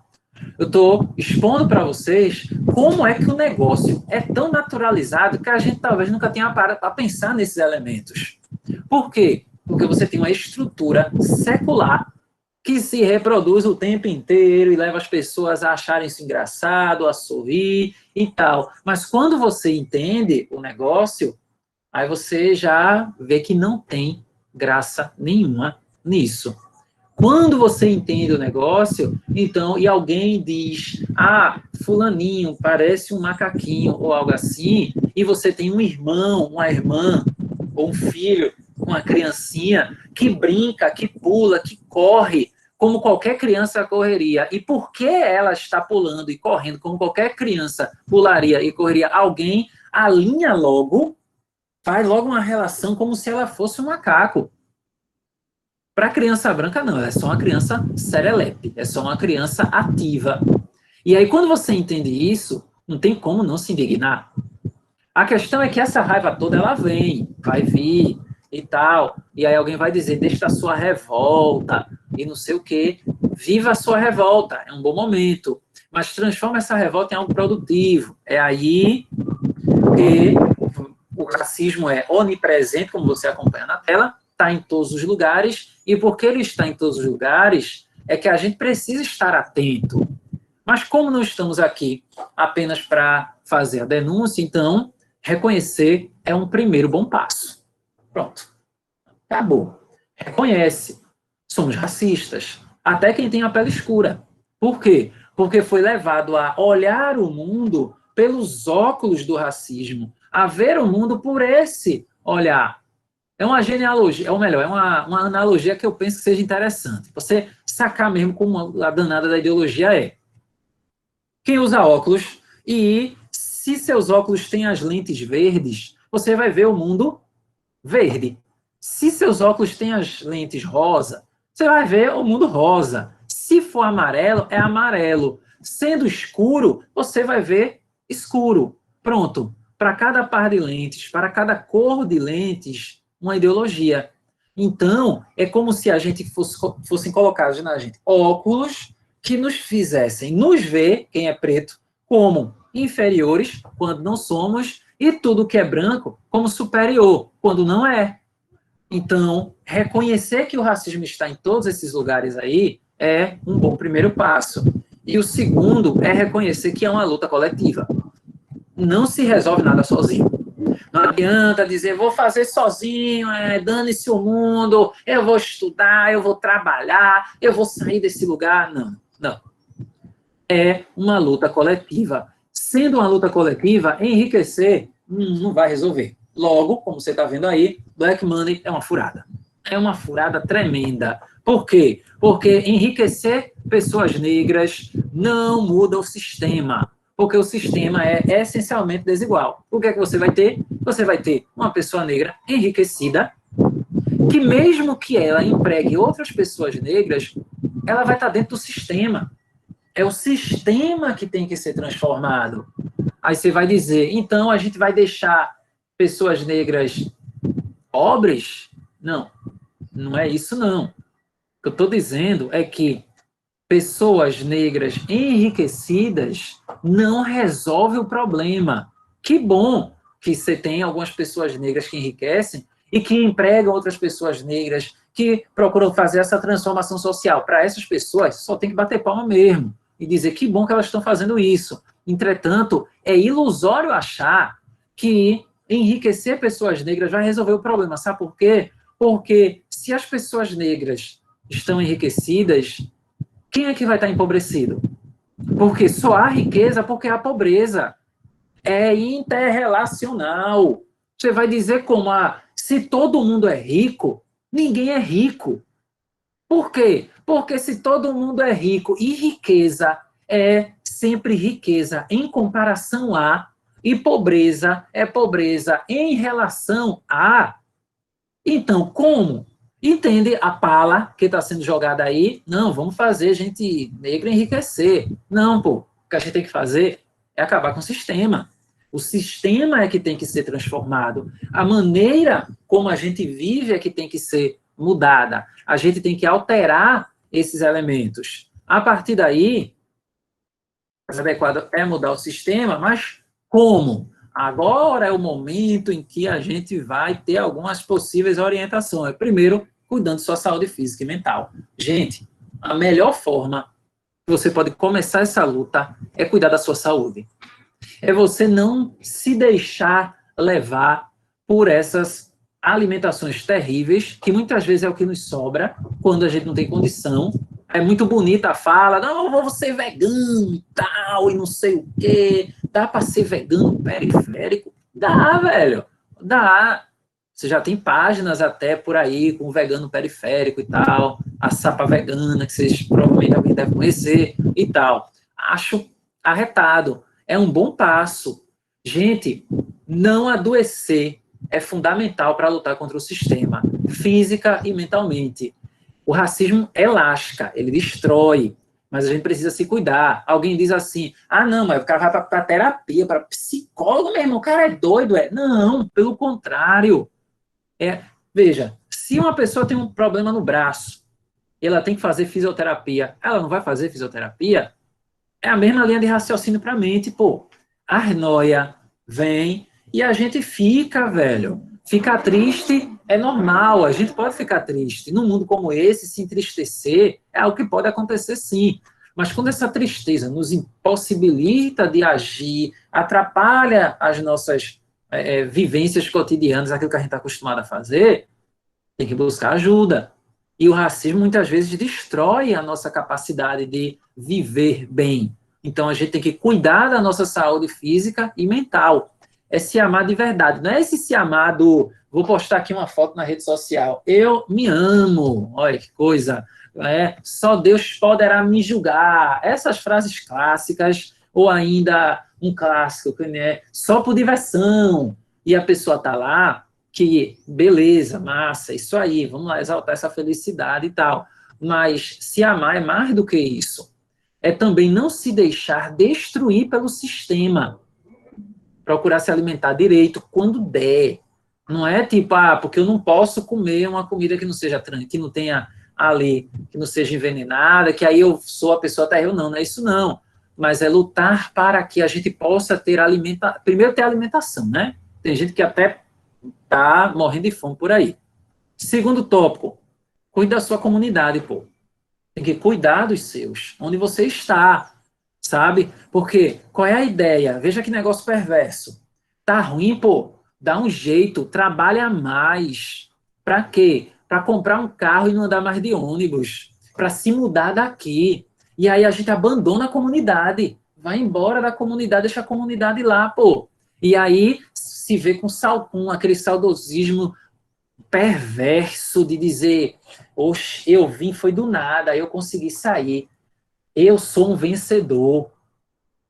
Eu estou expondo para vocês como é que o negócio é tão naturalizado que a gente talvez nunca tenha parado para pensar nesses elementos. Por quê? Porque você tem uma estrutura secular que se reproduz o tempo inteiro e leva as pessoas a acharem isso engraçado, a sorrir e tal. Mas quando você entende o negócio, aí você já vê que não tem graça nenhuma nisso. Quando você entende o negócio, então, e alguém diz, fulaninho parece um macaquinho ou algo assim, e você tem um irmão, uma irmã, ou um filho, uma criancinha, que brinca, que pula, que corre, como qualquer criança correria. E por que ela está pulando e correndo como qualquer criança pularia e correria? Alguém alinha logo, faz logo uma relação como se ela fosse um macaco. Para a criança branca, não, ela é só uma criança serelepe, é só uma criança ativa. E aí, quando você entende isso, não tem como não se indignar. A questão é que essa raiva toda, ela vem, vai vir e tal, e aí alguém vai dizer, deixa a sua revolta, e não sei o quê. Viva a sua revolta, é um bom momento, mas transforma essa revolta em algo produtivo. É aí que o racismo é onipresente, como você acompanha na tela, está em todos os lugares, e porque ele está em todos os lugares, é que a gente precisa estar atento. Mas como não estamos aqui apenas para fazer a denúncia, então, reconhecer é um primeiro bom passo. Pronto. Acabou. Reconhece. Somos racistas. Até quem tem a pele escura. Por quê? Porque foi levado a olhar o mundo pelos óculos do racismo, a ver o mundo por esse olhar. É uma genealogia, ou melhor, é uma analogia que eu penso que seja interessante. Você sacar mesmo como a danada da ideologia é. Quem usa óculos, e se seus óculos têm as lentes verdes, você vai ver o mundo verde. Se seus óculos têm as lentes rosa, você vai ver o mundo rosa. Se for amarelo, é amarelo. Sendo escuro, você vai ver escuro. Pronto. Para cada par de lentes, para cada cor de lentes, uma ideologia. Então, é como se a gente fossem colocados na gente óculos que nos fizessem nos ver, quem é preto, como inferiores, quando não somos, e tudo que é branco, como superior, quando não é. Então, reconhecer que o racismo está em todos esses lugares aí é um bom primeiro passo. E o segundo é reconhecer que é uma luta coletiva. Não se resolve nada sozinho. Não adianta dizer, vou fazer sozinho, dane-se o mundo, eu vou estudar, eu vou trabalhar, eu vou sair desse lugar. Não, não. É uma luta coletiva. Sendo uma luta coletiva, enriquecer não vai resolver. Logo, como você está vendo aí, Black Money é uma furada. É uma furada tremenda. Por quê? Porque enriquecer pessoas negras não muda o sistema. Porque o sistema é essencialmente desigual. O que é que você vai ter? Você vai ter uma pessoa negra enriquecida, que mesmo que ela empregue outras pessoas negras, ela vai estar dentro do sistema. É o sistema que tem que ser transformado. Aí você vai dizer, então a gente vai deixar pessoas negras pobres? Não, não é isso não. O que eu estou dizendo é que pessoas negras enriquecidas não resolve o problema. Que bom que você tem algumas pessoas negras que enriquecem e que empregam outras pessoas negras que procuram fazer essa transformação social. Para essas pessoas, só tem que bater palma mesmo e dizer que bom que elas estão fazendo isso. Entretanto, é ilusório achar que enriquecer pessoas negras vai resolver o problema. Sabe por quê? Porque se as pessoas negras estão enriquecidas, quem é que vai estar empobrecido? Porque só há riqueza porque há pobreza. É interrelacional. Você vai dizer como, se todo mundo é rico, ninguém é rico. Por quê? Porque se todo mundo é rico e riqueza é sempre riqueza em comparação a, e pobreza é pobreza em relação a. Então, como? Entende a pala que está sendo jogada aí? Não, vamos fazer gente negra enriquecer. Não, pô. O que a gente tem que fazer é acabar com o sistema. O sistema é que tem que ser transformado. A maneira como a gente vive é que tem que ser mudada. A gente tem que alterar esses elementos. A partir daí, o mais adequado é mudar o sistema, mas como? Agora é o momento em que a gente vai ter algumas possíveis orientações. Primeiro, cuidando de sua saúde física e mental. Gente, a melhor forma que você pode começar essa luta é cuidar da sua saúde. É você não se deixar levar por essas alimentações terríveis, que muitas vezes é o que nos sobra quando a gente não tem condição. É muito bonita a fala, não, eu vou ser vegano e tal, e não sei o quê. Dá para ser vegano periférico? Dá, velho. Dá. Você já tem páginas até por aí com vegano periférico e tal, a Sapa Vegana, que vocês provavelmente alguém deve conhecer e tal. Acho arretado. É um bom passo. Gente, não adoecer é fundamental para lutar contra o sistema, física e mentalmente. O racismo é lasca, ele destrói, mas a gente precisa se cuidar. Alguém diz assim, não, mas o cara vai para terapia, para psicólogo mesmo, o cara é doido, é? Não, pelo contrário. Veja, se uma pessoa tem um problema no braço, ela tem que fazer fisioterapia, ela não vai fazer fisioterapia? É a mesma linha de raciocínio para a mente, pô. A noia vem e a gente fica, velho. Ficar triste é normal, a gente pode ficar triste. Num mundo como esse, se entristecer é algo que pode acontecer sim. Mas quando essa tristeza nos impossibilita de agir, atrapalha as nossas vivências cotidianas, aquilo que a gente está acostumado a fazer, tem que buscar ajuda. E o racismo muitas vezes destrói a nossa capacidade de viver bem. Então a gente tem que cuidar da nossa saúde física e mental. É se amar de verdade. Não é esse se amar do... Vou postar aqui uma foto na rede social. Eu me amo. Olha que coisa. Só Deus poderá me julgar. Essas frases clássicas, ou ainda um clássico, né? Só por diversão. E a pessoa está lá, que beleza, massa, isso aí, vamos lá exaltar essa felicidade e tal. Mas se amar é mais do que isso. É também não se deixar destruir pelo sistema. Procurar se alimentar direito quando der. Não é tipo, porque eu não posso comer uma comida que não seja que não tenha ali, que não seja envenenada, que aí eu sou a pessoa terrível. Não é isso não. Mas é lutar para que a gente possa ter alimentação. Primeiro ter alimentação, né? Tem gente que até tá morrendo de fome por aí. Segundo tópico, cuide da sua comunidade, pô. Tem que cuidar dos seus, onde você está, sabe? Porque qual é a ideia? Veja que negócio perverso. Tá ruim, pô, dá um jeito, trabalha mais. Para quê? Para comprar um carro e não andar mais de ônibus, para se mudar daqui. E aí a gente abandona a comunidade, vai embora da comunidade, deixa a comunidade lá, pô. E aí se vê com aquele saudosismo perverso de dizer, oxe, eu vim, foi do nada, eu consegui sair, eu sou um vencedor.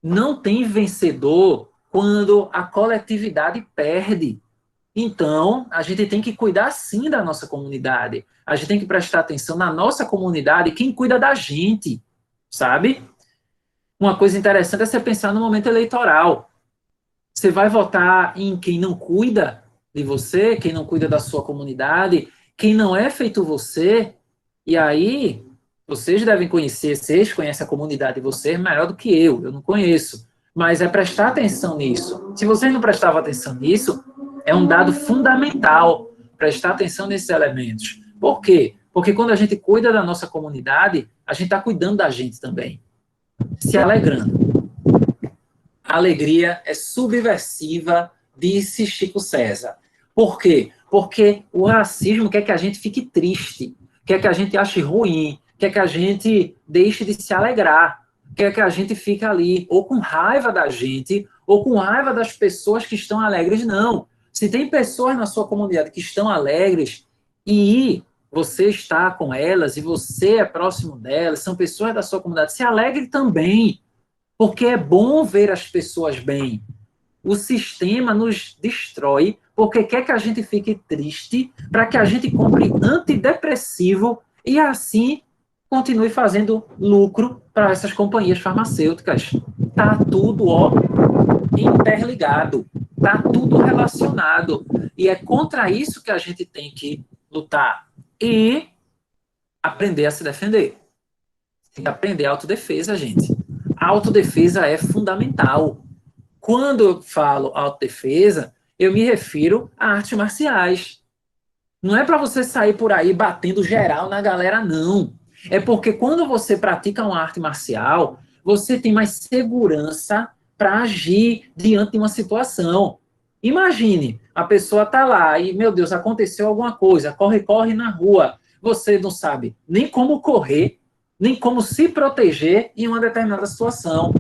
Não tem vencedor quando a coletividade perde. Então, a gente tem que cuidar sim da nossa comunidade. A gente tem que prestar atenção na nossa comunidade, quem cuida da gente, sabe? Uma coisa interessante é você pensar no momento eleitoral. Você vai votar em quem não cuida de você, quem não cuida da sua comunidade, quem não é feito você, e aí vocês devem conhecer, vocês conhecem a comunidade de vocês melhor do que eu não conheço, mas é prestar atenção nisso. Se vocês não prestavam atenção nisso, é um dado fundamental prestar atenção nesses elementos. Por quê? Porque quando a gente cuida da nossa comunidade, a gente está cuidando da gente também, se alegrando. A alegria é subversiva, disse Chico César. Por quê? Porque o racismo quer que a gente fique triste, quer que a gente ache ruim, quer que a gente deixe de se alegrar, quer que a gente fique ali ou com raiva da gente, ou com raiva das pessoas que estão alegres. Não. Se tem pessoas na sua comunidade que estão alegres e você está com elas e você é próximo delas, são pessoas da sua comunidade, se alegre também, porque é bom ver as pessoas bem. O sistema nos destrói porque quer que a gente fique triste para que a gente compre antidepressivo e assim continue fazendo lucro para essas companhias farmacêuticas. Tá tudo, ó, interligado, tá tudo relacionado. E é contra isso que a gente tem que lutar e aprender a se defender. Tem que aprender a autodefesa, gente. A autodefesa é fundamental. Quando eu falo autodefesa, eu me refiro a artes marciais. Não é para você sair por aí batendo geral na galera, não. É porque quando você pratica uma arte marcial, você tem mais segurança para agir diante de uma situação. Imagine, a pessoa está lá e, meu Deus, aconteceu alguma coisa, corre na rua. Você não sabe nem como correr, nem como se proteger em uma determinada situação.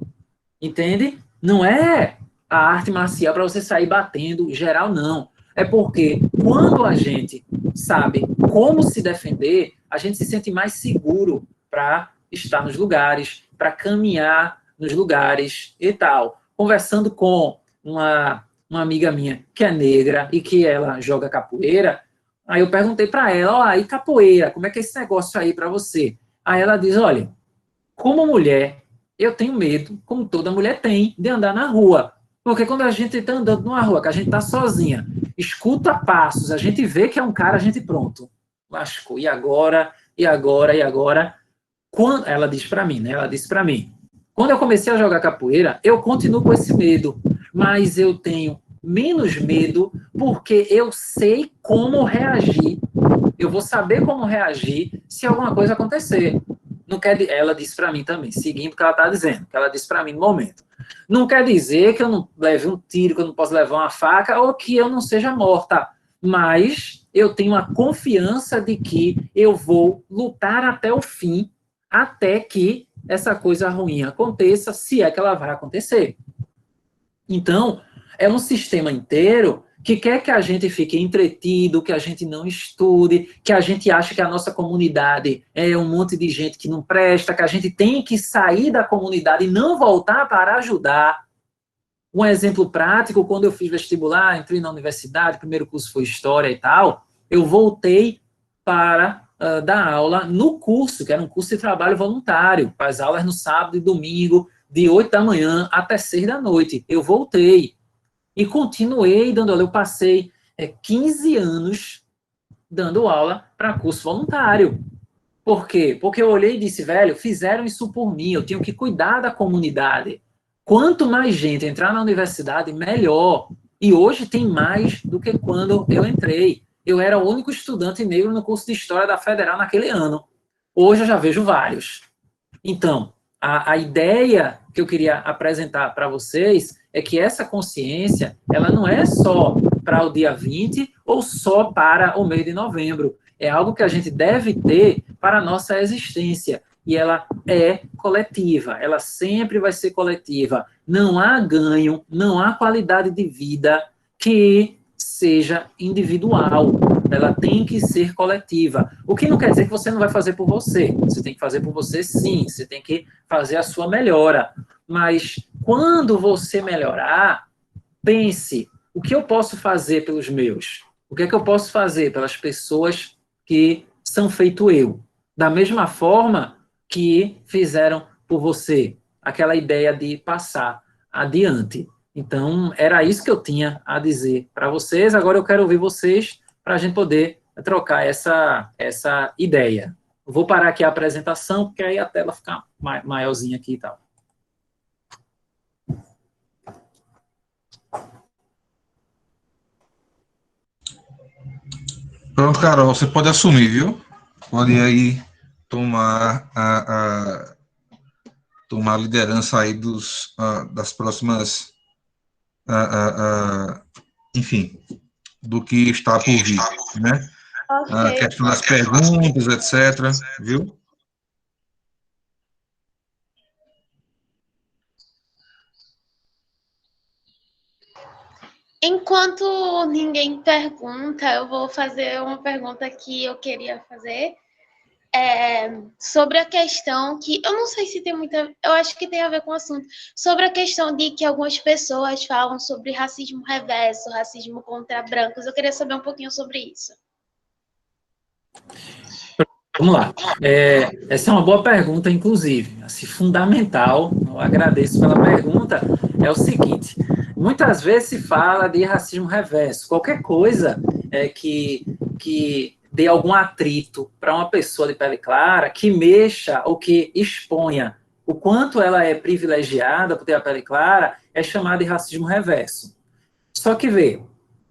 Entende? Não é a arte marcial para você sair batendo geral, não. É porque quando a gente sabe como se defender, a gente se sente mais seguro para estar nos lugares, para caminhar nos lugares e tal. Conversando com uma amiga minha que é negra e que ela joga capoeira, aí eu perguntei para ela, ó, e capoeira, como é que é esse negócio aí para você? Aí ela diz, olha, como mulher, eu tenho medo, como toda mulher tem, de andar na rua. Porque quando a gente está andando numa rua, que a gente está sozinha, escuta passos, a gente vê que é um cara, a gente pronto, lascou. E agora? Quando, ela disse para mim, né? Ela disse para mim, quando eu comecei a jogar capoeira, eu continuo com esse medo, mas eu tenho menos medo porque eu sei como reagir. Eu vou saber como reagir se alguma coisa acontecer. Não quer, ela disse para mim também, seguindo o que ela está dizendo, que ela disse para mim no momento. Não quer dizer que eu não leve um tiro, que eu não posso levar uma faca, ou que eu não seja morta, mas eu tenho a confiança de que eu vou lutar até o fim, até que essa coisa ruim aconteça, se é que ela vai acontecer. Então, é um sistema inteiro que quer que a gente fique entretido, que a gente não estude, que a gente ache que a nossa comunidade é um monte de gente que não presta, que a gente tem que sair da comunidade e não voltar para ajudar. Um exemplo prático, quando eu fiz vestibular, entrei na universidade, primeiro curso foi História e tal, eu voltei para dar aula no curso, que era um curso de trabalho voluntário, faz aulas no sábado e domingo, de 8 da manhã até 6 da noite. Eu voltei. E continuei dando aula. Eu passei 15 anos dando aula para curso voluntário. Por quê? Porque eu olhei e disse, velho, fizeram isso por mim, eu tenho que cuidar da comunidade. Quanto mais gente entrar na universidade, melhor. E hoje tem mais do que quando eu entrei. Eu era o único estudante negro no curso de História da Federal naquele ano. Hoje eu já vejo vários. Então, a ideia que eu queria apresentar para vocês é que essa consciência, ela não é só para o dia 20 ou só para o mês de novembro. É algo que a gente deve ter para a nossa existência. e ela é coletiva, ela sempre vai ser coletiva. Não há ganho, não há qualidade de vida que seja individual, ela tem que ser coletiva. O que não quer dizer que você não vai fazer por você. Você tem que fazer por você, sim. Você tem que fazer a sua melhora. Mas quando você melhorar, pense, o que eu posso fazer pelos meus? O que é que eu posso fazer pelas pessoas que são feito eu? Da mesma forma que fizeram por você. Aquela ideia de passar adiante. Então, era isso que eu tinha a dizer para vocês. Agora eu quero ouvir vocês para a gente poder trocar essa ideia. Vou parar aqui a apresentação, porque aí a tela fica maiorzinha aqui e tal. Pronto, Carol, você pode assumir, viu? Pode aí tomar tomar a liderança aí das próximas, enfim, do que está por vir, né? A questão das perguntas, etc., viu? Enquanto ninguém pergunta, eu vou fazer uma pergunta que eu queria fazer. Sobre a questão que, eu não sei se tem muita, eu acho que tem a ver com o assunto, sobre a questão de que algumas pessoas falam sobre racismo reverso, racismo contra brancos. Eu queria saber um pouquinho sobre isso. Vamos lá. Essa é uma boa pergunta, inclusive. Assim, fundamental, eu agradeço pela pergunta. É o seguinte, muitas vezes se fala de racismo reverso. Qualquer coisa que dê algum atrito para uma pessoa de pele clara, que mexa ou que exponha o quanto ela é privilegiada por ter a pele clara, é chamado de racismo reverso. Só que, vê,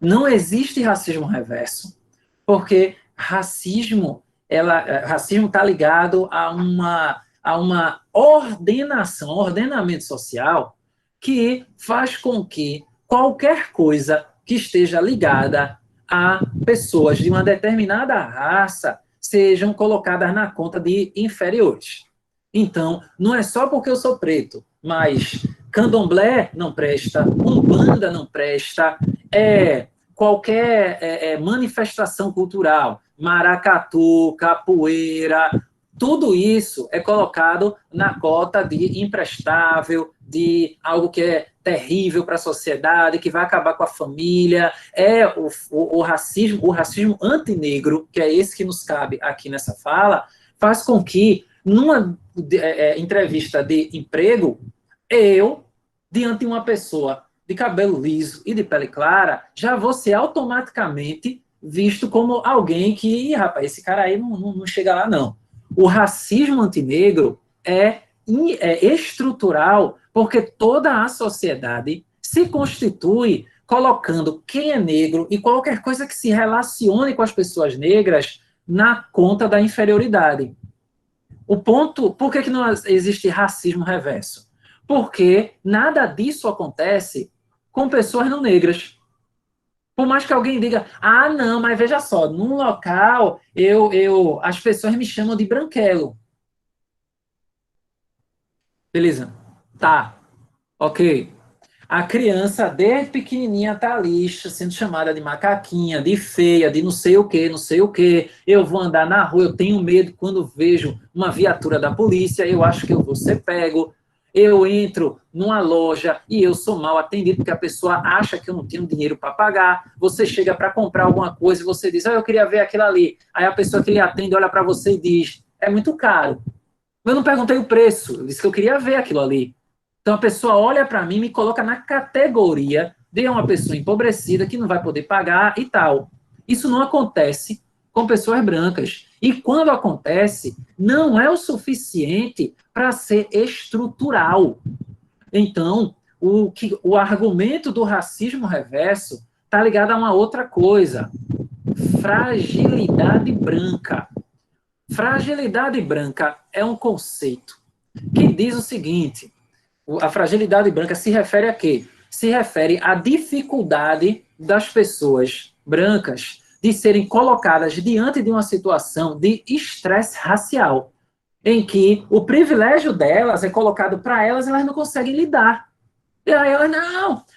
não existe racismo reverso, porque racismo está ligado a uma ordenação, ordenamento social que faz com que qualquer coisa que esteja ligada a pessoas de uma determinada raça sejam colocadas na conta de inferiores. Então, não é só porque eu sou preto, mas candomblé não presta, umbanda não presta, qualquer manifestação cultural, maracatu, capoeira, tudo isso é colocado na cota de imprestável, de algo que é terrível para a sociedade, que vai acabar com a família. O racismo antinegro, que é esse que nos cabe aqui nessa fala, faz com que, numa entrevista de emprego, eu, diante de uma pessoa de cabelo liso e de pele clara, já vou ser automaticamente visto como alguém que, rapaz, esse cara aí não chega lá, não. O racismo antinegro é estrutural, porque toda a sociedade se constitui colocando quem é negro e qualquer coisa que se relacione com as pessoas negras na conta da inferioridade. O ponto, por que não existe racismo reverso? Porque nada disso acontece com pessoas não negras. Por mais que alguém diga, não, mas veja só, num local, as pessoas me chamam de branquelo. Beleza? Tá. Ok. A criança, desde pequenininha, tá ali sendo chamada de macaquinha, de feia, de não sei o quê, não sei o quê. Eu vou andar na rua, eu tenho medo quando vejo uma viatura da polícia, eu acho que eu vou ser pego. Eu entro numa loja e eu sou mal atendido porque a pessoa acha que eu não tenho dinheiro para pagar. Você chega para comprar alguma coisa e você diz, eu queria ver aquilo ali. Aí a pessoa que lhe atende olha para você e diz, é muito caro. Eu não perguntei o preço, eu disse que eu queria ver aquilo ali. Então a pessoa olha para mim e me coloca na categoria de uma pessoa empobrecida que não vai poder pagar e tal. Isso não acontece com pessoas brancas. E quando acontece, não é o suficiente para ser estrutural. Então, o argumento do racismo reverso está ligado a uma outra coisa. Fragilidade branca. Fragilidade branca é um conceito que diz o seguinte, a fragilidade branca se refere a quê? Se refere à dificuldade das pessoas brancas de serem colocadas diante de uma situação de estresse racial. em que o privilégio delas é colocado para elas e elas não conseguem lidar. E aí elas,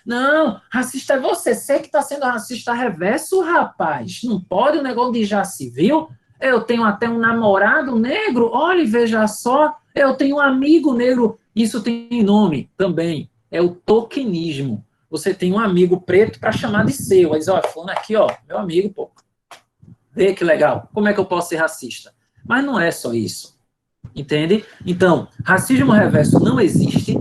não, racista é você que está sendo racista reverso, rapaz. Não pode, o negócio de já se viu. Eu tenho até um namorado negro, olha, veja só, eu tenho um amigo negro, isso tem nome também, é o tokenismo. Você tem um amigo preto para chamar de seu, aí diz, ó, fulano aqui, ó, meu amigo, pô, vê que legal, como é que eu posso ser racista? Mas não é só isso, entende? Então, racismo reverso não existe,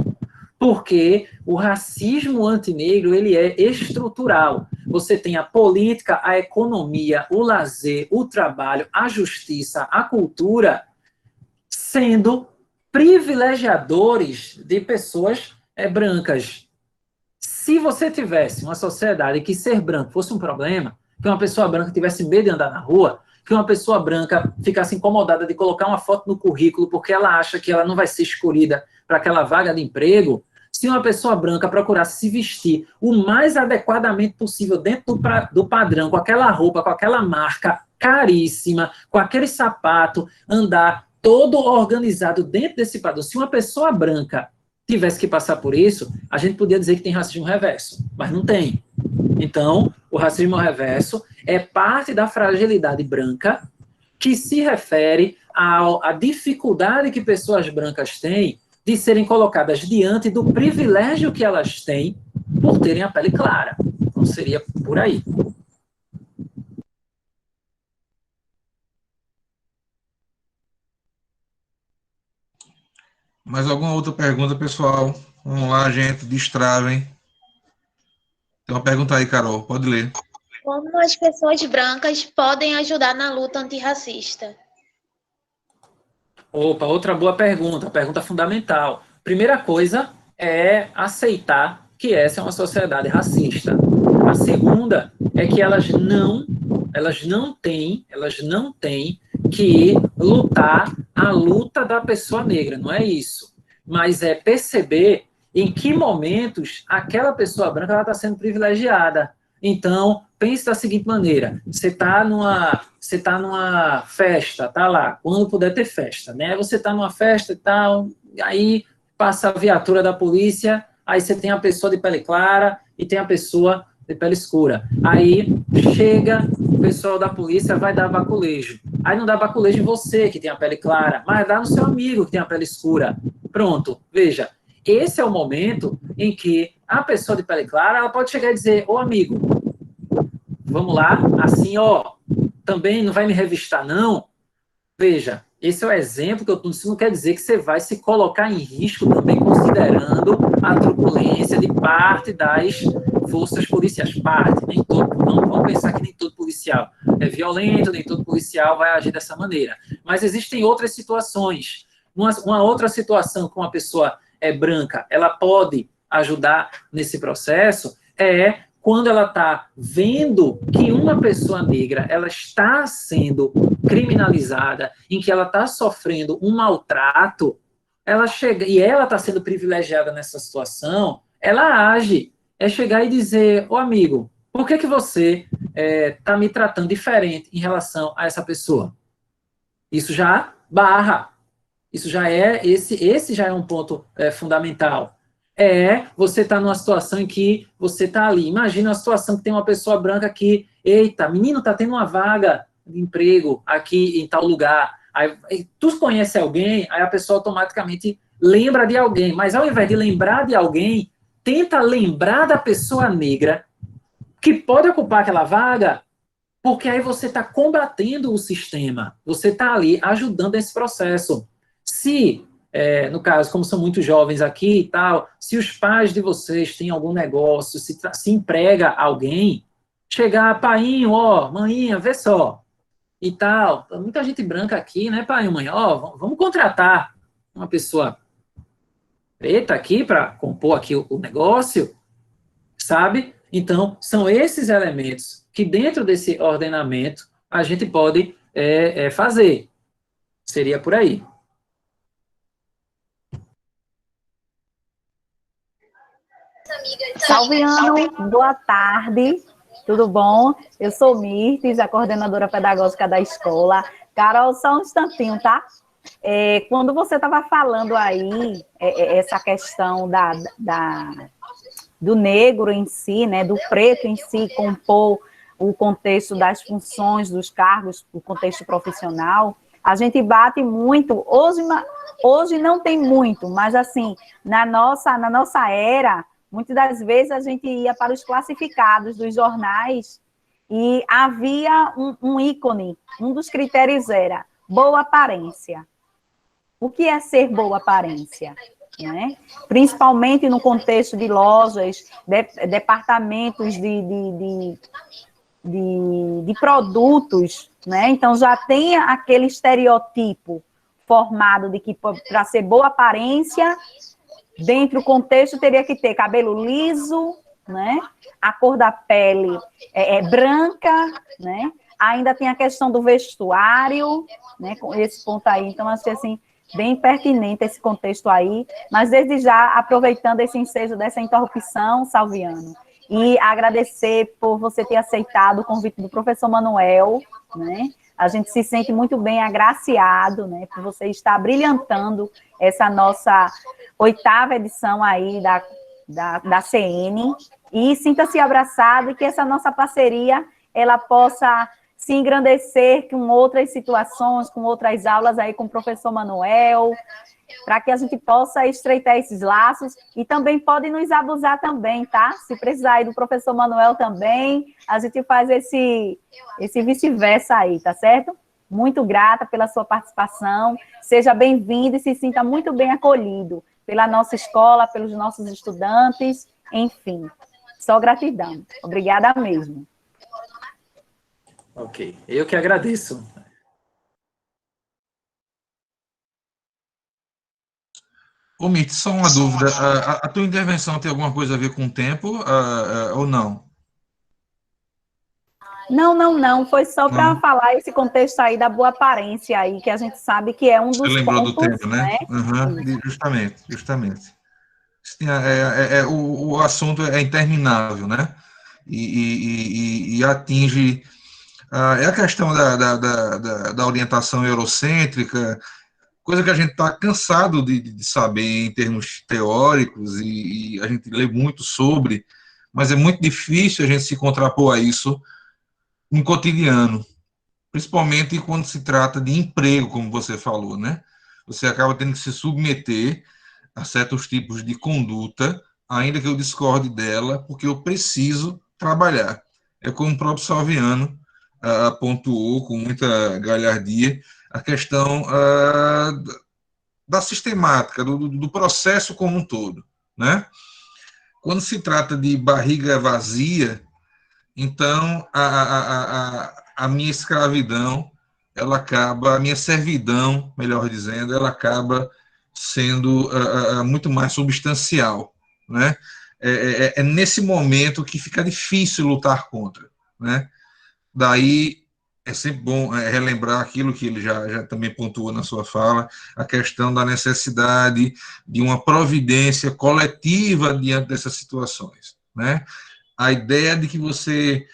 porque o racismo antinegro, ele é estrutural. Você tem a política, a economia, o lazer, o trabalho, a justiça, a cultura, sendo privilegiadores de pessoas brancas. Se você tivesse uma sociedade que ser branco fosse um problema, que uma pessoa branca tivesse medo de andar na rua, que uma pessoa branca ficasse incomodada de colocar uma foto no currículo porque ela acha que ela não vai ser escolhida para aquela vaga de emprego, se uma pessoa branca procurasse se vestir o mais adequadamente possível dentro do padrão, com aquela roupa, com aquela marca caríssima, com aquele sapato, andar todo organizado dentro desse padrão, se uma pessoa branca tivesse que passar por isso, a gente podia dizer que tem racismo reverso, mas não tem. Então, o racismo reverso é parte da fragilidade branca que se refere à dificuldade que pessoas brancas têm de serem colocadas diante do privilégio que elas têm por terem a pele clara. Então, seria por aí. Mais alguma outra pergunta, pessoal? Vamos lá, gente, destravem. Tem uma pergunta aí, Carol, pode ler. Como as pessoas brancas podem ajudar na luta antirracista? Opa, outra boa pergunta fundamental. Primeira coisa é aceitar que essa é uma sociedade racista. A segunda é que elas não têm que lutar a luta da pessoa negra, não é isso. Mas é perceber em que momentos aquela pessoa branca está sendo privilegiada. Então, pense da seguinte maneira, você tá numa festa, tá lá, quando puder ter festa, né? Você está numa festa e tal, aí passa a viatura da polícia, aí você tem a pessoa de pele clara e tem a pessoa de pele escura. Aí chega o pessoal da polícia, vai dar baculejo. Aí não dá baculejo em você, que tem a pele clara, mas dá no seu amigo, que tem a pele escura. Pronto, veja, esse é o momento em que a pessoa de pele clara, ela pode chegar e dizer, ô amigo, vamos lá, assim, ó, também não vai me revistar, não? Veja, esse é o exemplo que eu estou dizendo, isso não quer dizer que você vai se colocar em risco também considerando a truculência de parte das forças policiais. Nem todo, não vamos pensar que nem todo policial é violento, nem todo policial vai agir dessa maneira. Mas existem outras situações. Uma outra situação que uma pessoa branca, ela pode ajudar nesse processo quando ela está vendo que uma pessoa negra ela está sendo criminalizada, em que ela está sofrendo um maltrato, ela chega e ela está sendo privilegiada nessa situação, ela age. É chegar e dizer, ô amigo, por que você está me tratando diferente em relação a essa pessoa? Isso já barra. Isso já esse já é um ponto fundamental. Você está numa situação em que você está ali. Imagina uma situação que tem uma pessoa branca que, eita, menino, está tendo uma vaga de emprego aqui em tal lugar. Aí tu conhece alguém, aí a pessoa automaticamente lembra de alguém, mas ao invés de lembrar de alguém, tenta lembrar da pessoa negra que pode ocupar aquela vaga, porque aí você está combatendo o sistema, você está ali ajudando esse processo. Se, no caso, como são muito jovens aqui e tal, se os pais de vocês têm algum negócio, se emprega alguém, chegar, painho, ó, maninha, vê só, e tal, muita gente branca aqui, né, pai e mãe, ó, vamos contratar uma pessoa preta aqui para compor aqui o negócio, sabe? Então, são esses elementos que dentro desse ordenamento a gente pode fazer. Seria por aí. Salviano, boa tarde, tudo bom? Eu sou Mirtes, a coordenadora pedagógica da escola. Carol, só um instantinho, tá? Quando você estava falando aí, essa questão do negro em si, né, do preto em si, compor o contexto das funções, dos cargos, o contexto profissional, a gente bate muito, hoje não tem muito, mas assim, na nossa era, muitas das vezes a gente ia para os classificados dos jornais e havia um ícone, um dos critérios era boa aparência. O que é ser boa aparência? Né? Principalmente no contexto de lojas, departamentos de produtos, né? Então já tem aquele estereotipo formado de que para ser boa aparência, dentro do contexto teria que ter cabelo liso, né? A cor da pele é branca, né? Ainda tem a questão do vestuário, né? Com esse ponto aí, então achei assim bem pertinente esse contexto aí, mas desde já, aproveitando esse ensejo dessa interrupção, Salviano, e agradecer por você ter aceitado o convite do professor Manuel, né? A gente se sente muito bem agraciado, né, por você estar brilhantando essa nossa 8ª edição aí da CN, e sinta-se abraçado e que essa nossa parceria, ela possa se engrandecer com outras situações, com outras aulas aí com o professor Manuel, para que a gente possa estreitar esses laços, e também pode nos abusar também, tá? Se precisar aí do professor Manuel também, a gente faz esse vice-versa aí, tá certo? Muito grata pela sua participação, seja bem-vindo e se sinta muito bem acolhido pela nossa escola, pelos nossos estudantes, enfim, só gratidão. Obrigada mesmo. Ok, eu que agradeço. Ô, Mitch, só uma dúvida. A tua intervenção tem alguma coisa a ver com o tempo ou não? Não, foi só para Não. falar esse contexto aí da boa aparência aí, que a gente sabe que é um Você dos lembrou do pontos, tempo, né? né? Uhum, justamente. O assunto é interminável, né? E atinge. É a questão da orientação eurocêntrica, coisa que a gente está cansado de saber em termos teóricos, e a gente lê muito sobre, mas é muito difícil a gente se contrapor a isso no cotidiano, principalmente quando se trata de emprego, como você falou, né? Você acaba tendo que se submeter a certos tipos de conduta, ainda que eu discorde dela, porque eu preciso trabalhar. É como o próprio Salviano pontuou com muita galhardia a questão da sistemática, do processo como um todo, né? Quando se trata de barriga vazia, então a minha escravidão, ela acaba, a minha servidão, melhor dizendo, ela acaba sendo muito mais substancial, né? É nesse momento que fica difícil lutar contra, né? Daí é sempre bom relembrar aquilo que ele já também pontuou na sua fala, a questão da necessidade de uma providência coletiva diante dessas situações, né? A ideia de que você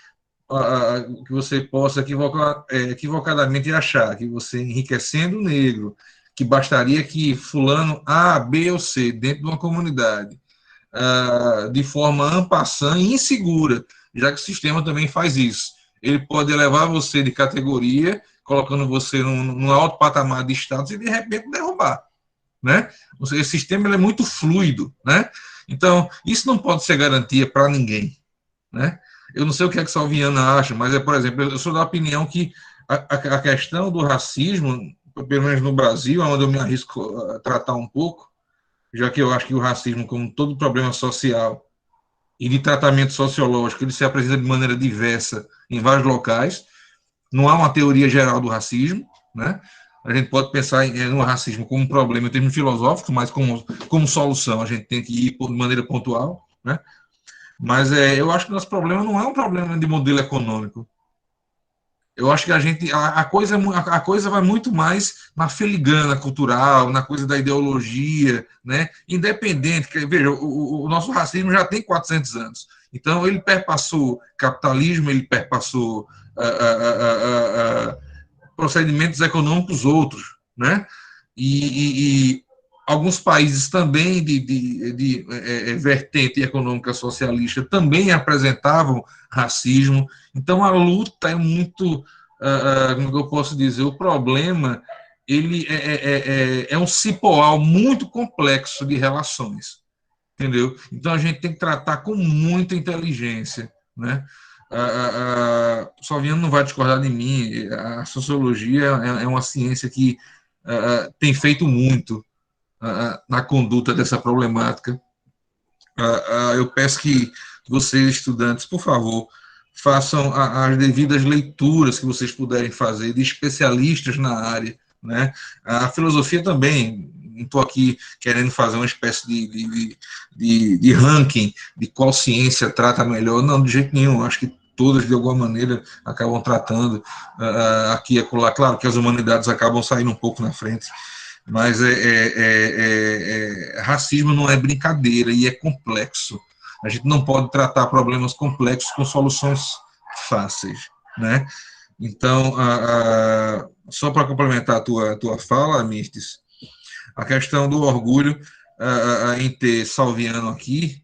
possa equivocadamente achar que você, enriquecendo o negro, que bastaria que fulano A, B ou C, dentro de uma comunidade, de forma en passant e insegura, já que o sistema também faz isso. Ele pode elevar você de categoria, colocando você num alto patamar de status e, de repente, derrubar, né? Esse sistema ele é muito fluido, né? Então, isso não pode ser garantia para ninguém, né? Eu não sei o que é que Salviana acha, mas, por exemplo, eu sou da opinião que a questão do racismo, pelo menos no Brasil, onde eu me arrisco a tratar um pouco, já que eu acho que o racismo, como todo problema social e de tratamento sociológico, ele se apresenta de maneira diversa em vários locais. Não há uma teoria geral do racismo, né? A gente pode pensar no racismo como um problema em termos filosóficos, mas como solução a gente tem que ir de maneira pontual, né? Mas eu acho que nosso problema não é um problema de modelo econômico. Eu acho que a coisa vai muito mais na filigrana cultural, na coisa da ideologia, né? Independente, veja, o nosso racismo já tem 400 anos. Então, ele perpassou capitalismo, ele perpassou procedimentos econômicos outros, né? e alguns países também de vertente econômica socialista também apresentavam racismo. Então, a luta é muito, como eu posso dizer, o problema ele é um cipoal muito complexo de relações, entendeu? Então, a gente tem que tratar com muita inteligência, né? O Salviano não vai discordar de mim, a sociologia é uma ciência que tem feito muito na conduta dessa problemática. Eu peço que vocês, estudantes, por favor, façam as devidas leituras que vocês puderem fazer de especialistas na área, né? A filosofia também, não estou aqui querendo fazer uma espécie de ranking de qual ciência trata melhor, não, de jeito nenhum, acho que todas, de alguma maneira, acabam tratando aqui e acolá. Claro que as humanidades acabam saindo um pouco na frente, mas racismo não é brincadeira e é complexo. A gente não pode tratar problemas complexos com soluções fáceis, né? Então, só para complementar a tua fala, Mirtes, a questão do orgulho em ter Salviano aqui,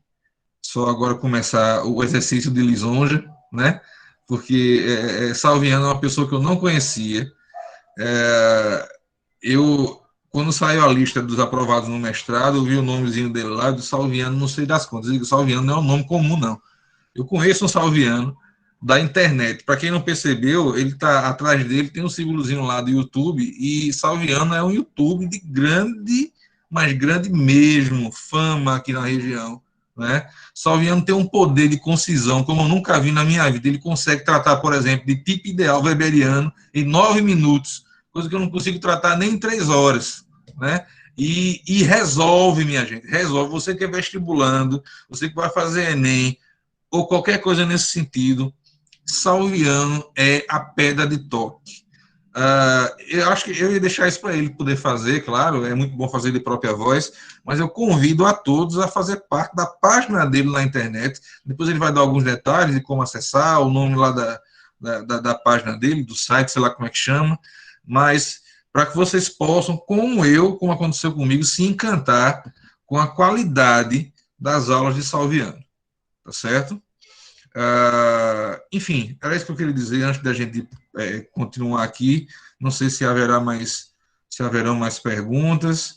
só agora começar o exercício de lisonja, né? Porque Salviano é uma pessoa que eu não conhecia. Eu, quando saiu a lista dos aprovados no mestrado, eu vi o nomezinho dele lá, do Salviano, não sei das contas. Eu digo, Salviano não é um nome comum, não. Eu conheço um Salviano da internet. Para quem não percebeu, ele tá atrás dele, tem um símbolozinho lá do YouTube, e Salviano é um YouTube de grande, mas grande mesmo, fama aqui na região, né? Salviano tem um poder de concisão, como eu nunca vi na minha vida. Ele consegue tratar, por exemplo, de tipo ideal weberiano em 9 minutos, coisa que eu não consigo tratar nem em 3 horas, né? E resolve, minha gente, resolve. Você que é vestibulando, você que vai fazer Enem, ou qualquer coisa nesse sentido, Salviano é a pedra de toque. Eu acho que eu ia deixar isso para ele poder fazer, claro, é muito bom fazer de própria voz, mas eu convido a todos a fazer parte da página dele na internet. Depois ele vai dar alguns detalhes de como acessar, o nome lá da página dele, do site, sei lá como é que chama, mas para que vocês possam, como aconteceu comigo, se encantar com a qualidade das aulas de Salviano, tá certo? Enfim, era isso que eu queria dizer antes da gente continuar aqui. Não sei se haverão mais perguntas.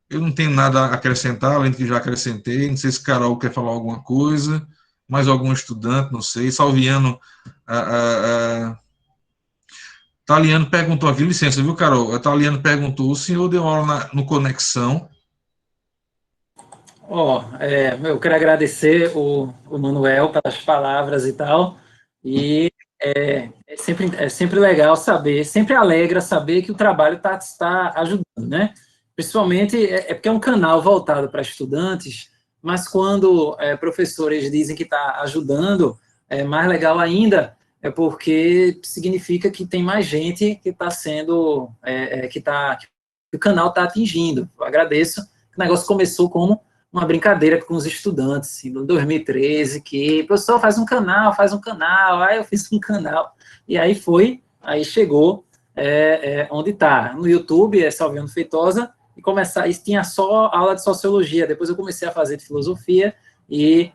Eu não tenho nada a acrescentar, além do que já acrescentei. Não sei se Carol quer falar alguma coisa, mais algum estudante, não sei. Salviano, Taliano perguntou aqui, licença, viu, Carol? A Taliano perguntou, o senhor deu aula no Conexão? Eu quero agradecer o Manuel pelas palavras e tal, e é sempre legal saber, sempre alegra saber que o trabalho está ajudando, né? Principalmente, porque é um canal voltado para estudantes, mas quando professores dizem que está ajudando, é mais legal ainda, é porque significa que tem mais gente que está sendo, que o canal está atingindo. Eu agradeço, o negócio começou como uma brincadeira com os estudantes, em 2013, que o professor faz um canal, aí eu fiz um canal, e aí chegou onde está. No YouTube, Salviano Feitosa, e tinha só aula de sociologia, depois eu comecei a fazer de filosofia e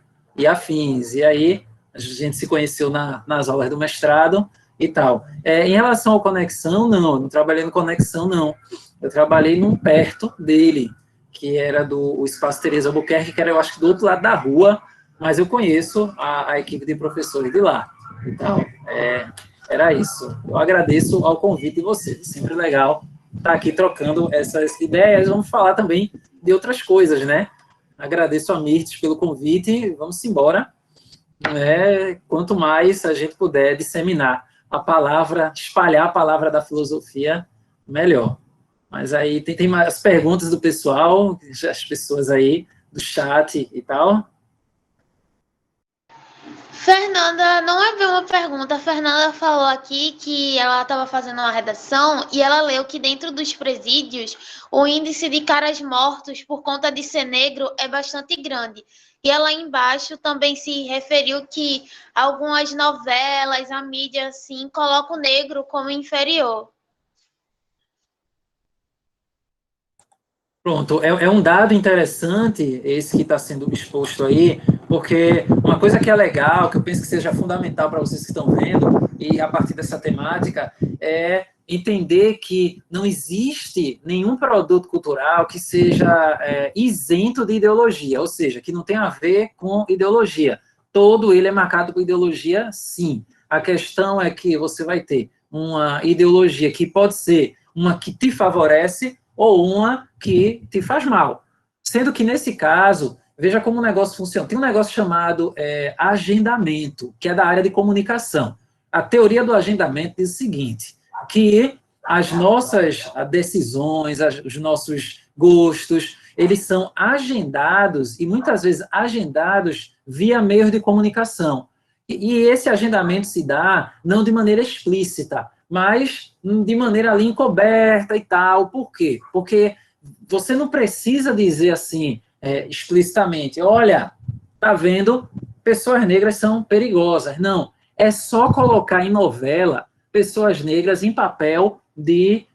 afins, e aí a gente se conheceu nas aulas do mestrado e tal. Em relação ao Conexão, não, eu não trabalhei no Conexão, não. Eu trabalhei num perto dele, que era do Espaço Teresa Albuquerque, que era, eu acho que do outro lado da rua, mas eu conheço a equipe de professores de lá. Então, era isso. Eu agradeço ao convite de vocês. Sempre legal estar aqui trocando essas ideias. Vamos falar também de outras coisas, né? Agradeço a Mirtes pelo convite. Vamos embora. Quanto mais a gente puder disseminar a palavra, espalhar a palavra da filosofia, melhor. Mas aí tem mais perguntas do pessoal, as pessoas aí do chat e tal. Fernanda, não havia uma pergunta. A Fernanda falou aqui que ela estava fazendo uma redação e ela leu que dentro dos presídios o índice de caras mortos por conta de ser negro é bastante grande. E ela embaixo também se referiu que algumas novelas, a mídia, assim, colocam o negro como inferior. Pronto, é um dado interessante esse que está sendo exposto aí, porque uma coisa que é legal, que eu penso que seja fundamental para vocês que estão vendo, e a partir dessa temática, é entender que não existe nenhum produto cultural que seja isento de ideologia, ou seja, que não tem a ver com ideologia. Todo ele é marcado por ideologia, sim. A questão é que você vai ter uma ideologia que pode ser uma que te favorece, ou uma que te faz mal. Sendo que, nesse caso, veja como o negócio funciona. Tem um negócio chamado agendamento, que é da área de comunicação. A teoria do agendamento diz o seguinte, que as nossas decisões, os nossos gostos, eles são agendados, e muitas vezes agendados via meios de comunicação. E esse agendamento se dá não de maneira explícita, mas de maneira ali encoberta e tal. Por quê? Porque você não precisa dizer assim, explicitamente, olha, tá vendo, pessoas negras são perigosas. Não, é só colocar em novela pessoas negras em papel de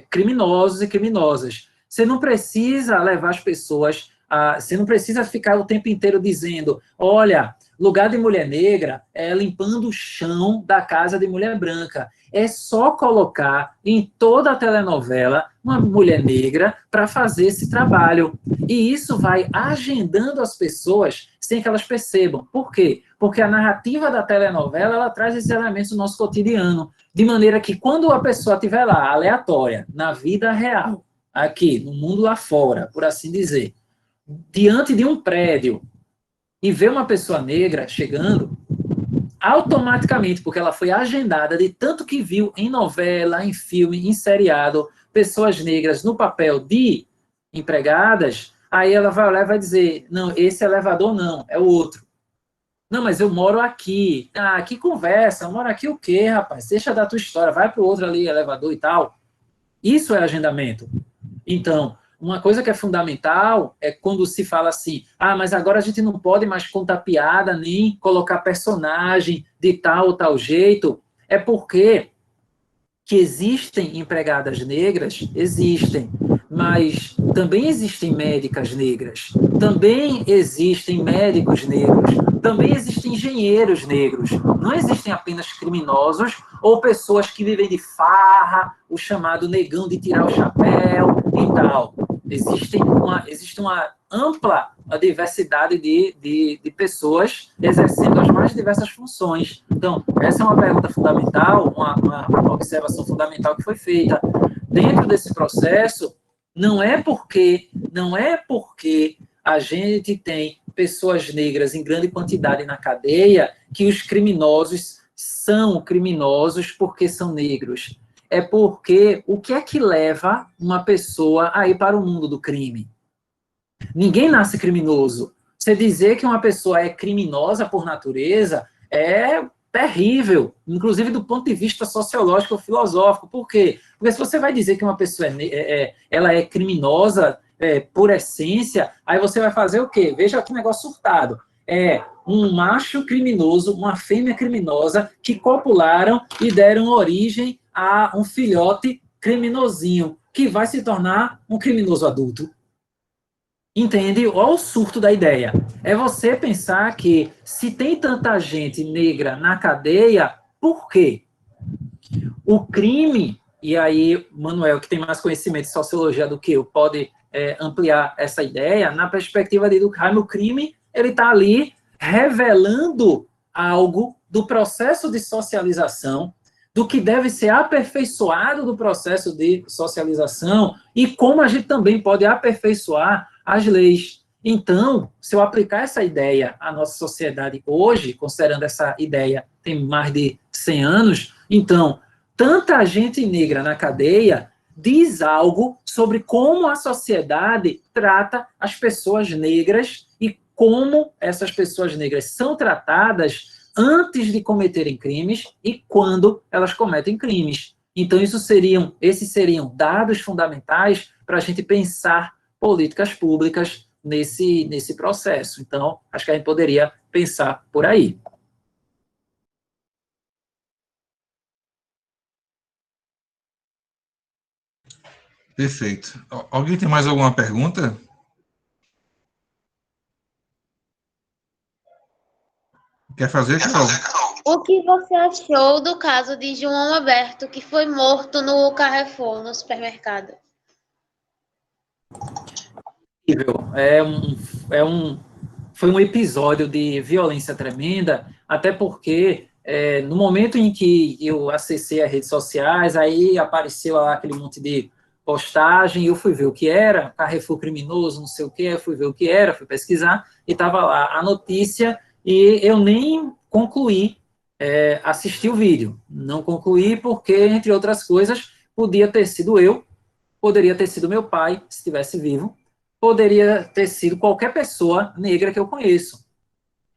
criminosos e criminosas. Você não precisa levar as pessoas, você não precisa ficar o tempo inteiro dizendo, olha, lugar de mulher negra é limpando o chão da casa de mulher branca. É só colocar em toda a telenovela uma mulher negra para fazer esse trabalho. E isso vai agendando as pessoas sem que elas percebam. Por quê? Porque a narrativa da telenovela, ela traz esses elementos do nosso cotidiano, de maneira que quando a pessoa estiver lá, aleatória, na vida real, aqui, no mundo lá fora, por assim dizer, diante de um prédio, e vê uma pessoa negra chegando, automaticamente, porque ela foi agendada de tanto que viu em novela, em filme, em seriado, pessoas negras no papel de empregadas, aí ela vai olhar e vai dizer, não, esse elevador não, é o outro. Não, mas eu moro aqui. Ah, que conversa, moro aqui o quê, rapaz? Deixa da tua história, vai para o outro ali, elevador e tal. Isso é agendamento. Então, uma coisa que é fundamental é quando se fala assim, mas agora a gente não pode mais contar piada, nem colocar personagem de tal ou tal jeito, é porque que existem empregadas negras, existem, mas também existem médicas negras, também existem médicos negros, também existem engenheiros negros, não existem apenas criminosos ou pessoas que vivem de farra, o chamado negão de tirar o chapéu e tal. Existe uma ampla diversidade de pessoas exercendo as mais diversas funções. Então, essa é uma pergunta fundamental, uma observação fundamental que foi feita. Dentro desse processo, não é porque a gente tem pessoas negras em grande quantidade na cadeia que os criminosos são criminosos porque são negros. É porque o que é que leva uma pessoa a ir para o mundo do crime? Ninguém nasce criminoso. Você dizer que uma pessoa é criminosa por natureza é terrível, inclusive do ponto de vista sociológico ou filosófico. Por quê? Porque se você vai dizer que uma pessoa ela é criminosa por essência, aí você vai fazer o quê? Veja que negócio surtado. É um macho criminoso, uma fêmea criminosa que copularam e deram origem a um filhote criminosinho, que vai se tornar um criminoso adulto. Entende? Olha o surto da ideia. É você pensar que se tem tanta gente negra na cadeia, por quê? O crime, e aí Manuel, que tem mais conhecimento de sociologia do que eu, pode ampliar essa ideia, na perspectiva de Durkheim, o crime ele está ali revelando algo do processo de socialização, do que deve ser aperfeiçoado do processo de socialização e como a gente também pode aperfeiçoar as leis. Então, se eu aplicar essa ideia à nossa sociedade hoje, considerando essa ideia tem mais de 100 anos, então, tanta gente negra na cadeia diz algo sobre como a sociedade trata as pessoas negras e como essas pessoas negras são tratadas antes de cometerem crimes e quando elas cometem crimes. Então, esses seriam dados fundamentais para a gente pensar políticas públicas nesse processo. Então, acho que a gente poderia pensar por aí. Perfeito. Alguém tem mais alguma pergunta? Quer fazer, Carol? O que você achou do caso de João Alberto, que foi morto no Carrefour, no supermercado? Foi um episódio de violência tremenda, até porque no momento em que eu acessei as redes sociais, aí apareceu lá aquele monte de postagem, e eu fui ver o que era, Carrefour criminoso, não sei o que, eu fui ver o que era, fui pesquisar, e estava lá a notícia, e eu nem concluí assistir o vídeo. Não concluí porque, entre outras coisas, podia ter sido eu, poderia ter sido meu pai, se estivesse vivo, poderia ter sido qualquer pessoa negra que eu conheço.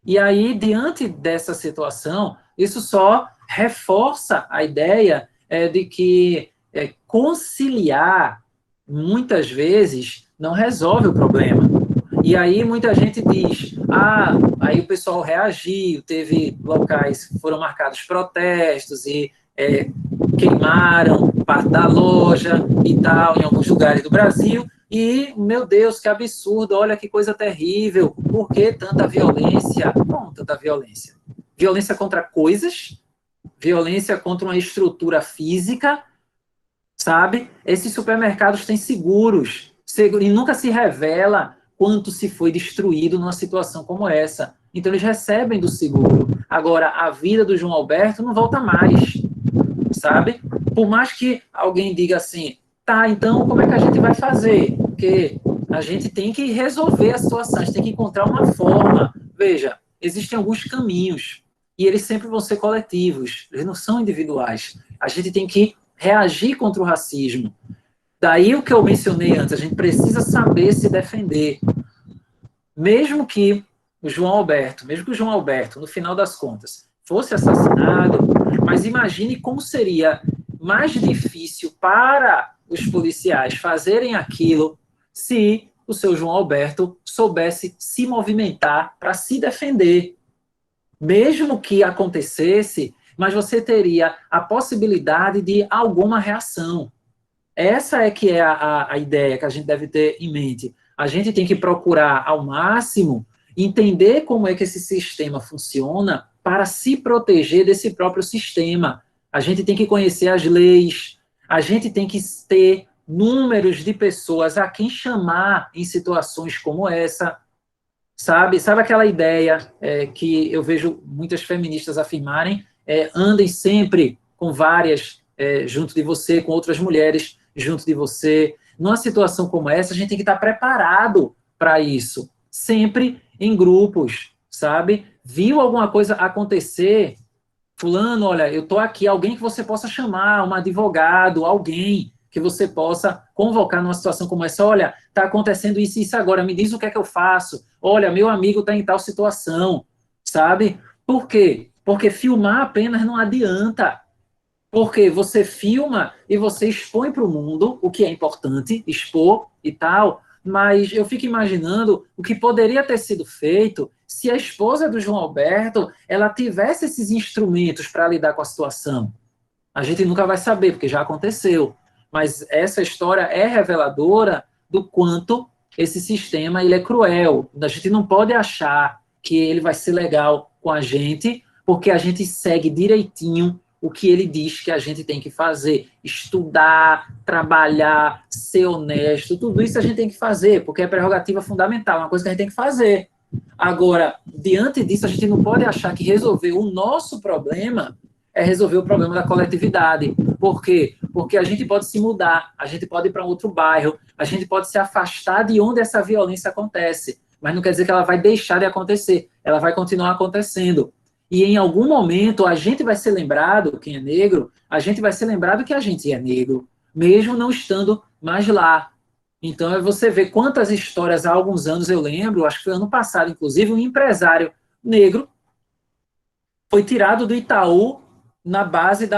E aí, diante dessa situação, isso só reforça a ideia de que conciliar, muitas vezes, não resolve o problema. E aí muita gente diz, aí o pessoal reagiu, teve locais que foram marcados protestos e queimaram parte da loja e tal, em alguns lugares do Brasil, e, meu Deus, que absurdo, olha que coisa terrível, por que tanta violência? Não, tanta violência. Violência contra coisas, violência contra uma estrutura física, sabe? Esses supermercados têm seguros, e nunca se revela quanto se foi destruído numa situação como essa. Então, eles recebem do seguro. Agora, a vida do João Alberto não volta mais, sabe? Por mais que alguém diga assim, tá, então como é que a gente vai fazer? Porque a gente tem que resolver a situação, a gente tem que encontrar uma forma. Veja, existem alguns caminhos, e eles sempre vão ser coletivos, eles não são individuais. A gente tem que reagir contra o racismo. Daí o que eu mencionei antes, a gente precisa saber se defender. Mesmo que o João Alberto, no final das contas, fosse assassinado, mas imagine como seria mais difícil para os policiais fazerem aquilo se o seu João Alberto soubesse se movimentar para se defender. Mesmo que acontecesse, mas você teria a possibilidade de alguma reação. Essa é que é a ideia que a gente deve ter em mente. A gente tem que procurar, ao máximo, entender como é que esse sistema funciona para se proteger desse próprio sistema. A gente tem que conhecer as leis, a gente tem que ter números de pessoas a quem chamar em situações como essa, sabe? Sabe aquela ideia que eu vejo muitas feministas afirmarem, andem sempre com várias junto de você, com outras mulheres junto de você. Numa situação como essa, a gente tem que estar preparado para isso, sempre em grupos, sabe? Viu alguma coisa acontecer, fulano, olha, eu estou aqui, alguém que você possa chamar, um advogado, alguém que você possa convocar numa situação como essa, olha, está acontecendo isso e isso agora, me diz o que é que eu faço, olha, meu amigo está em tal situação, sabe? Por quê? Porque filmar apenas não adianta, porque você filma e você expõe para o mundo, o que é importante, expor e tal, mas eu fico imaginando o que poderia ter sido feito se a esposa do João Alberto ela tivesse esses instrumentos para lidar com a situação. A gente nunca vai saber, porque já aconteceu. Mas essa história é reveladora do quanto esse sistema ele é cruel. A gente não pode achar que ele vai ser legal com a gente, porque a gente segue direitinho o que ele diz que a gente tem que fazer. Estudar, trabalhar, ser honesto, tudo isso a gente tem que fazer, porque é prerrogativa fundamental, é uma coisa que a gente tem que fazer. Agora, diante disso, a gente não pode achar que resolver o nosso problema é resolver o problema da coletividade. Por quê? Porque a gente pode se mudar, a gente pode ir para um outro bairro, a gente pode se afastar de onde essa violência acontece, mas não quer dizer que ela vai deixar de acontecer, ela vai continuar acontecendo. E em algum momento a gente vai ser lembrado, quem é negro, a gente vai ser lembrado que a gente é negro, mesmo não estando mais lá. Então, você vê quantas histórias há alguns anos, eu lembro, acho que foi ano passado, inclusive, um empresário negro foi tirado do Itaú na base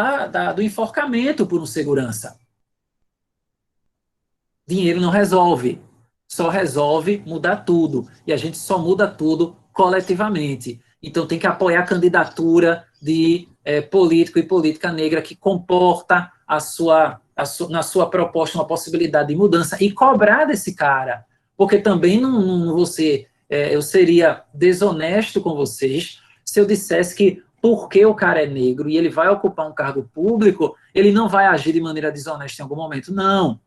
do enforcamento por um segurança. Dinheiro não resolve, só resolve mudar tudo. E a gente só muda tudo coletivamente. Então, tem que apoiar a candidatura de político e política negra que comporta na sua proposta uma possibilidade de mudança e cobrar desse cara, porque também eu seria desonesto com vocês se eu dissesse que porque o cara é negro e ele vai ocupar um cargo público, ele não vai agir de maneira desonesta em algum momento. Não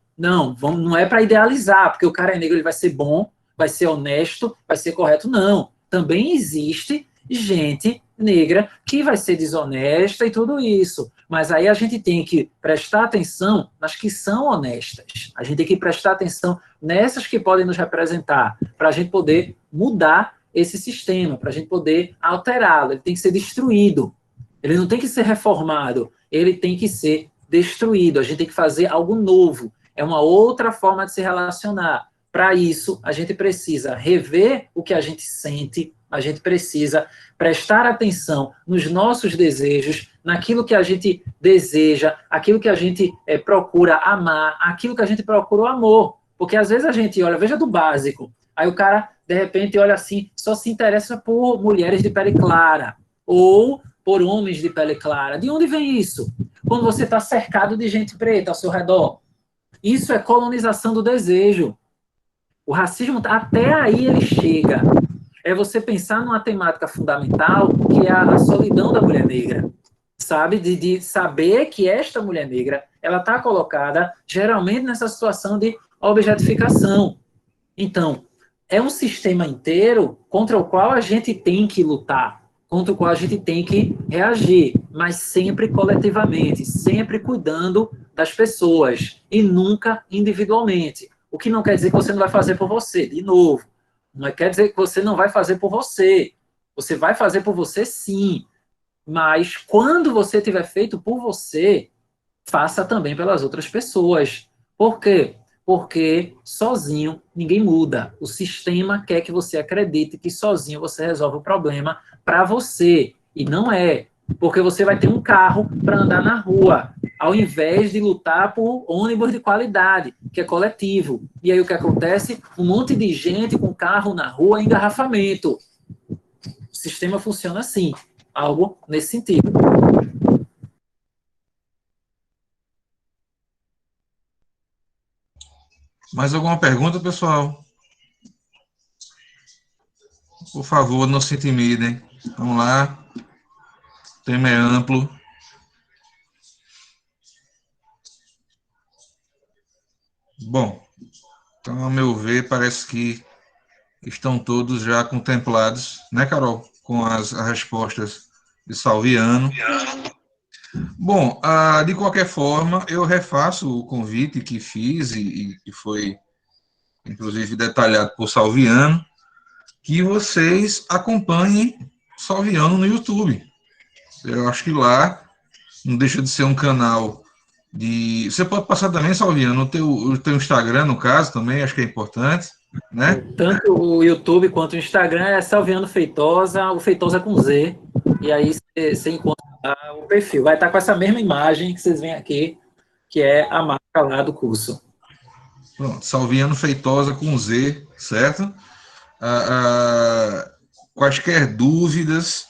é para idealizar, porque o cara é negro, ele vai ser bom, vai ser honesto, vai ser correto. Não, também existe gente negra que vai ser desonesta e tudo isso. Mas aí a gente tem que prestar atenção nas que são honestas. A gente tem que prestar atenção nessas que podem nos representar, para a gente poder mudar esse sistema, para a gente poder alterá-lo. Ele tem que ser destruído. Ele não tem que ser reformado, ele tem que ser destruído. A gente tem que fazer algo novo. É uma outra forma de se relacionar. Para isso, a gente precisa rever o que a gente sente, a gente precisa prestar atenção nos nossos desejos, naquilo que a gente deseja, aquilo que a gente procura amar, aquilo que a gente procura o amor. Porque às vezes a gente olha, veja do básico, aí o cara, de repente, olha assim, só se interessa por mulheres de pele clara, ou por homens de pele clara. De onde vem isso? Quando você está cercado de gente preta ao seu redor. Isso é colonização do desejo. O racismo, até aí ele chega. É você pensar numa temática fundamental, que é a solidão da mulher negra. Sabe? De saber que esta mulher negra, ela está colocada, geralmente, nessa situação de objetificação. Então, é um sistema inteiro contra o qual a gente tem que lutar, contra o qual a gente tem que reagir, mas sempre coletivamente, sempre cuidando das pessoas, e nunca individualmente. O que não quer dizer que você não vai fazer por você, de novo. Não quer dizer que você não vai fazer por você. Você vai fazer por você, sim. Mas quando você tiver feito por você, faça também pelas outras pessoas. Por quê? Porque sozinho ninguém muda. O sistema quer que você acredite que sozinho você resolve o problema para você. E não é. Porque você vai ter um carro para andar na rua, ao invés de lutar por ônibus de qualidade, que é coletivo. E aí o que acontece? Um monte de gente com carro na rua, engarrafamento. O sistema funciona assim. Algo nesse sentido. Mais alguma pergunta, pessoal? Por favor, não se intimidem. Vamos lá. O tema é amplo. Bom, então, ao meu ver, parece que estão todos já contemplados, né, Carol? Com as respostas de Salviano. Bom, de qualquer forma, eu refaço o convite que fiz e foi, inclusive, detalhado por Salviano, que vocês acompanhem Salviano no YouTube. Eu acho que lá não deixa de ser um canal de... Você pode passar também, Salviano, o teu Instagram, no caso, também, acho que é importante, né? Tanto o YouTube quanto o Instagram é Salviano Feitosa, o Feitosa com Z, e aí você encontra o perfil. Vai estar com essa mesma imagem que vocês veem aqui, que é a marca lá do curso. Pronto, Salviano Feitosa com Z, certo? Quaisquer dúvidas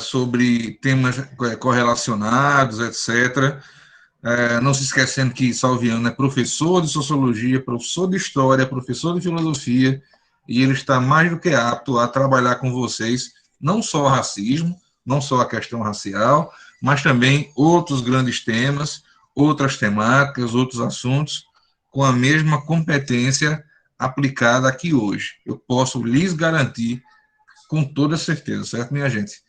sobre temas correlacionados, etc., não se esquecendo que Salviano é professor de sociologia, professor de história, professor de filosofia, e ele está mais do que apto a trabalhar com vocês, não só o racismo, não só a questão racial, mas também outros grandes temas, outras temáticas, outros assuntos, com a mesma competência aplicada aqui hoje. Eu posso lhes garantir com toda certeza, certo, minha gente?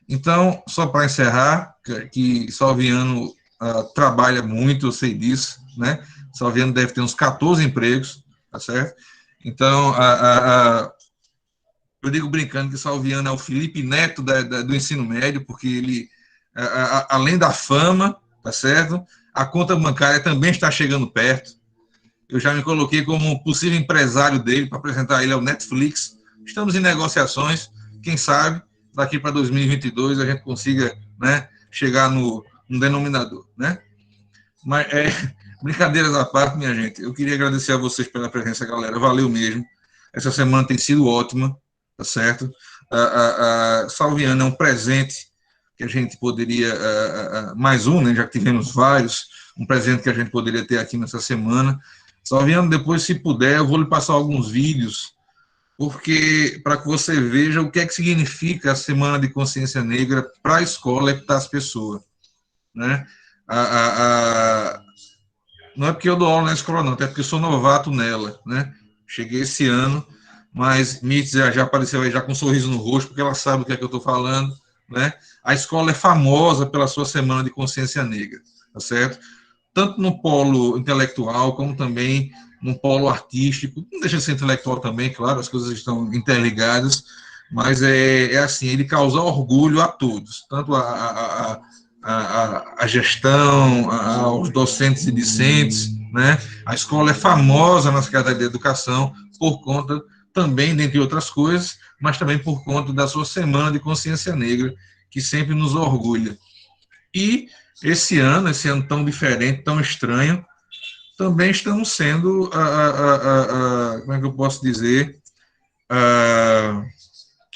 Então, só para encerrar, que Salviano trabalha muito, eu sei disso, né? Salviano deve ter uns 14 empregos, tá certo? Então, eu digo brincando que Salviano é o Felipe Neto do ensino médio, porque ele, além da fama, tá certo? A conta bancária também está chegando perto. Eu já me coloquei como possível empresário dele para apresentar ele ao Netflix. Estamos em negociações, quem sabe, daqui para 2022 a gente consiga, né, chegar no denominador, né? Mas, brincadeiras à parte, minha gente, eu queria agradecer a vocês pela presença, galera, valeu mesmo. Essa semana tem sido ótima, tá certo? Salviano é um presente que a gente poderia, mais um, né, já que tivemos vários, um presente que a gente poderia ter aqui nessa semana. Salviano, depois, se puder, eu vou lhe passar alguns vídeos, porque para que você veja o que é que significa a Semana de Consciência Negra para a escola e para as pessoas, né? Não é porque eu dou aula na escola, não, até porque eu sou novato nela, né? Cheguei esse ano, mas Mitz já apareceu aí já com um sorriso no rosto, porque ela sabe o que é que eu estou falando, né? A escola é famosa pela sua Semana de Consciência Negra, tá certo? Tanto no polo intelectual, como também no polo artístico. Não deixa de ser intelectual também, claro, as coisas estão interligadas, mas é assim, ele causa orgulho a todos, tanto a gestão, aos docentes e discentes, né? A escola é famosa na Secretaria de Educação por conta também, dentre outras coisas, mas também por conta da sua Semana de Consciência Negra, que sempre nos orgulha. E esse ano tão diferente, tão estranho, também estamos sendo, como é que eu posso dizer,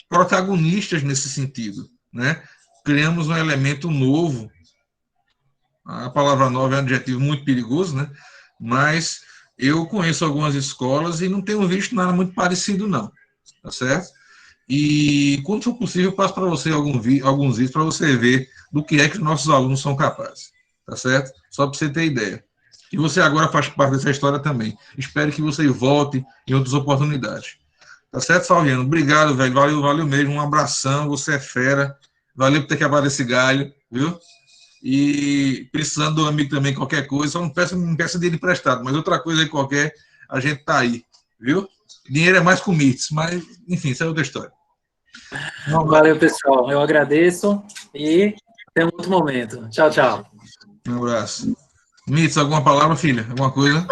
protagonistas nesse sentido, né? Criamos um elemento novo, a palavra nova é um adjetivo muito perigoso, né? Mas eu conheço algumas escolas e não tenho visto nada muito parecido, não, tá certo? E, quando for possível, eu passo para você alguns vídeos para você ver do que é que os nossos alunos são capazes, tá certo? Só para você ter ideia. E você agora faz parte dessa história também. Espero que você volte em outras oportunidades. Tá certo, Salviano? Obrigado, velho. Valeu, valeu mesmo. Um abração. Você é fera. Valeu por ter quebrado esse galho, viu? E precisando do amigo também, qualquer coisa, só não peça dele emprestado, mas outra coisa aí qualquer, a gente tá aí, viu? Dinheiro é mais com mitos, mas, enfim, isso é outra história. Valeu, pessoal. Eu agradeço e até um outro momento. Tchau, tchau. Um abraço. Mitos, alguma palavra, filha? Alguma coisa?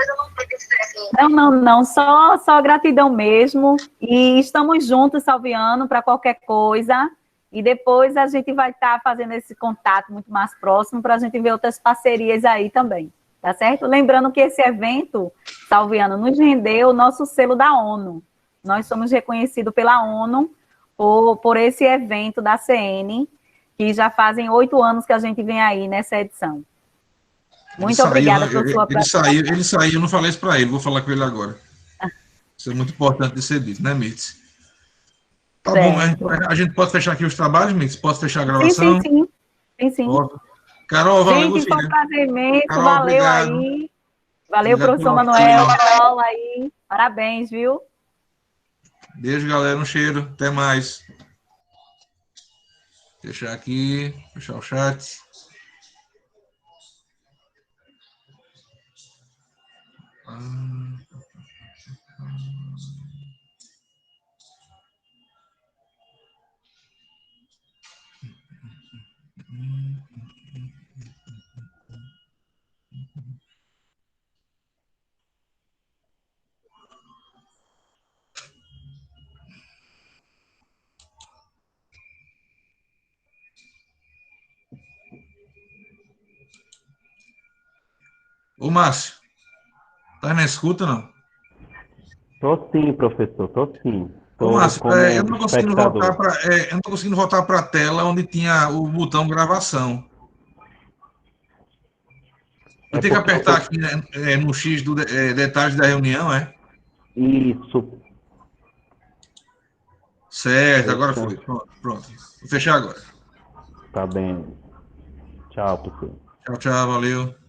Não, só gratidão mesmo. E estamos juntos, Salviano, para qualquer coisa. E depois a gente vai estar fazendo esse contato muito mais próximo para a gente ver outras parcerias aí também, tá certo? Lembrando que esse evento, Salviano, nos rendeu o nosso selo da ONU. Nós somos reconhecidos pela ONU por esse evento da CN, que já fazem 8 anos que a gente vem aí nessa edição. Muito obrigada por sua participação. Ele saiu, eu não falei isso para ele, vou falar com ele agora. Isso é muito importante de ser dito, né, Mitz? Tá certo. Bom, a gente pode fechar aqui os trabalhos, Mitz? Pode fechar a gravação? Sim. Carol, valeu, gente, foi um prazer imenso, Carol, valeu obrigado. Aí. Valeu, obrigado, professor Manuel, Carol aí. Parabéns, viu? Beijo, galera, um cheiro, até mais. Fechar aqui, fechar o chat. Ô, Márcio, tá na escuta, não? Tô sim, professor, tô sim. Ô, Márcio, eu não tô conseguindo voltar para a tela onde tinha o botão gravação. Eu tenho que apertar aqui, né, no X do detalhes da reunião, é? Isso. Certo, agora foi. Pronto. Vou fechar agora. Tá bem. Tchau, professor. Tchau, valeu.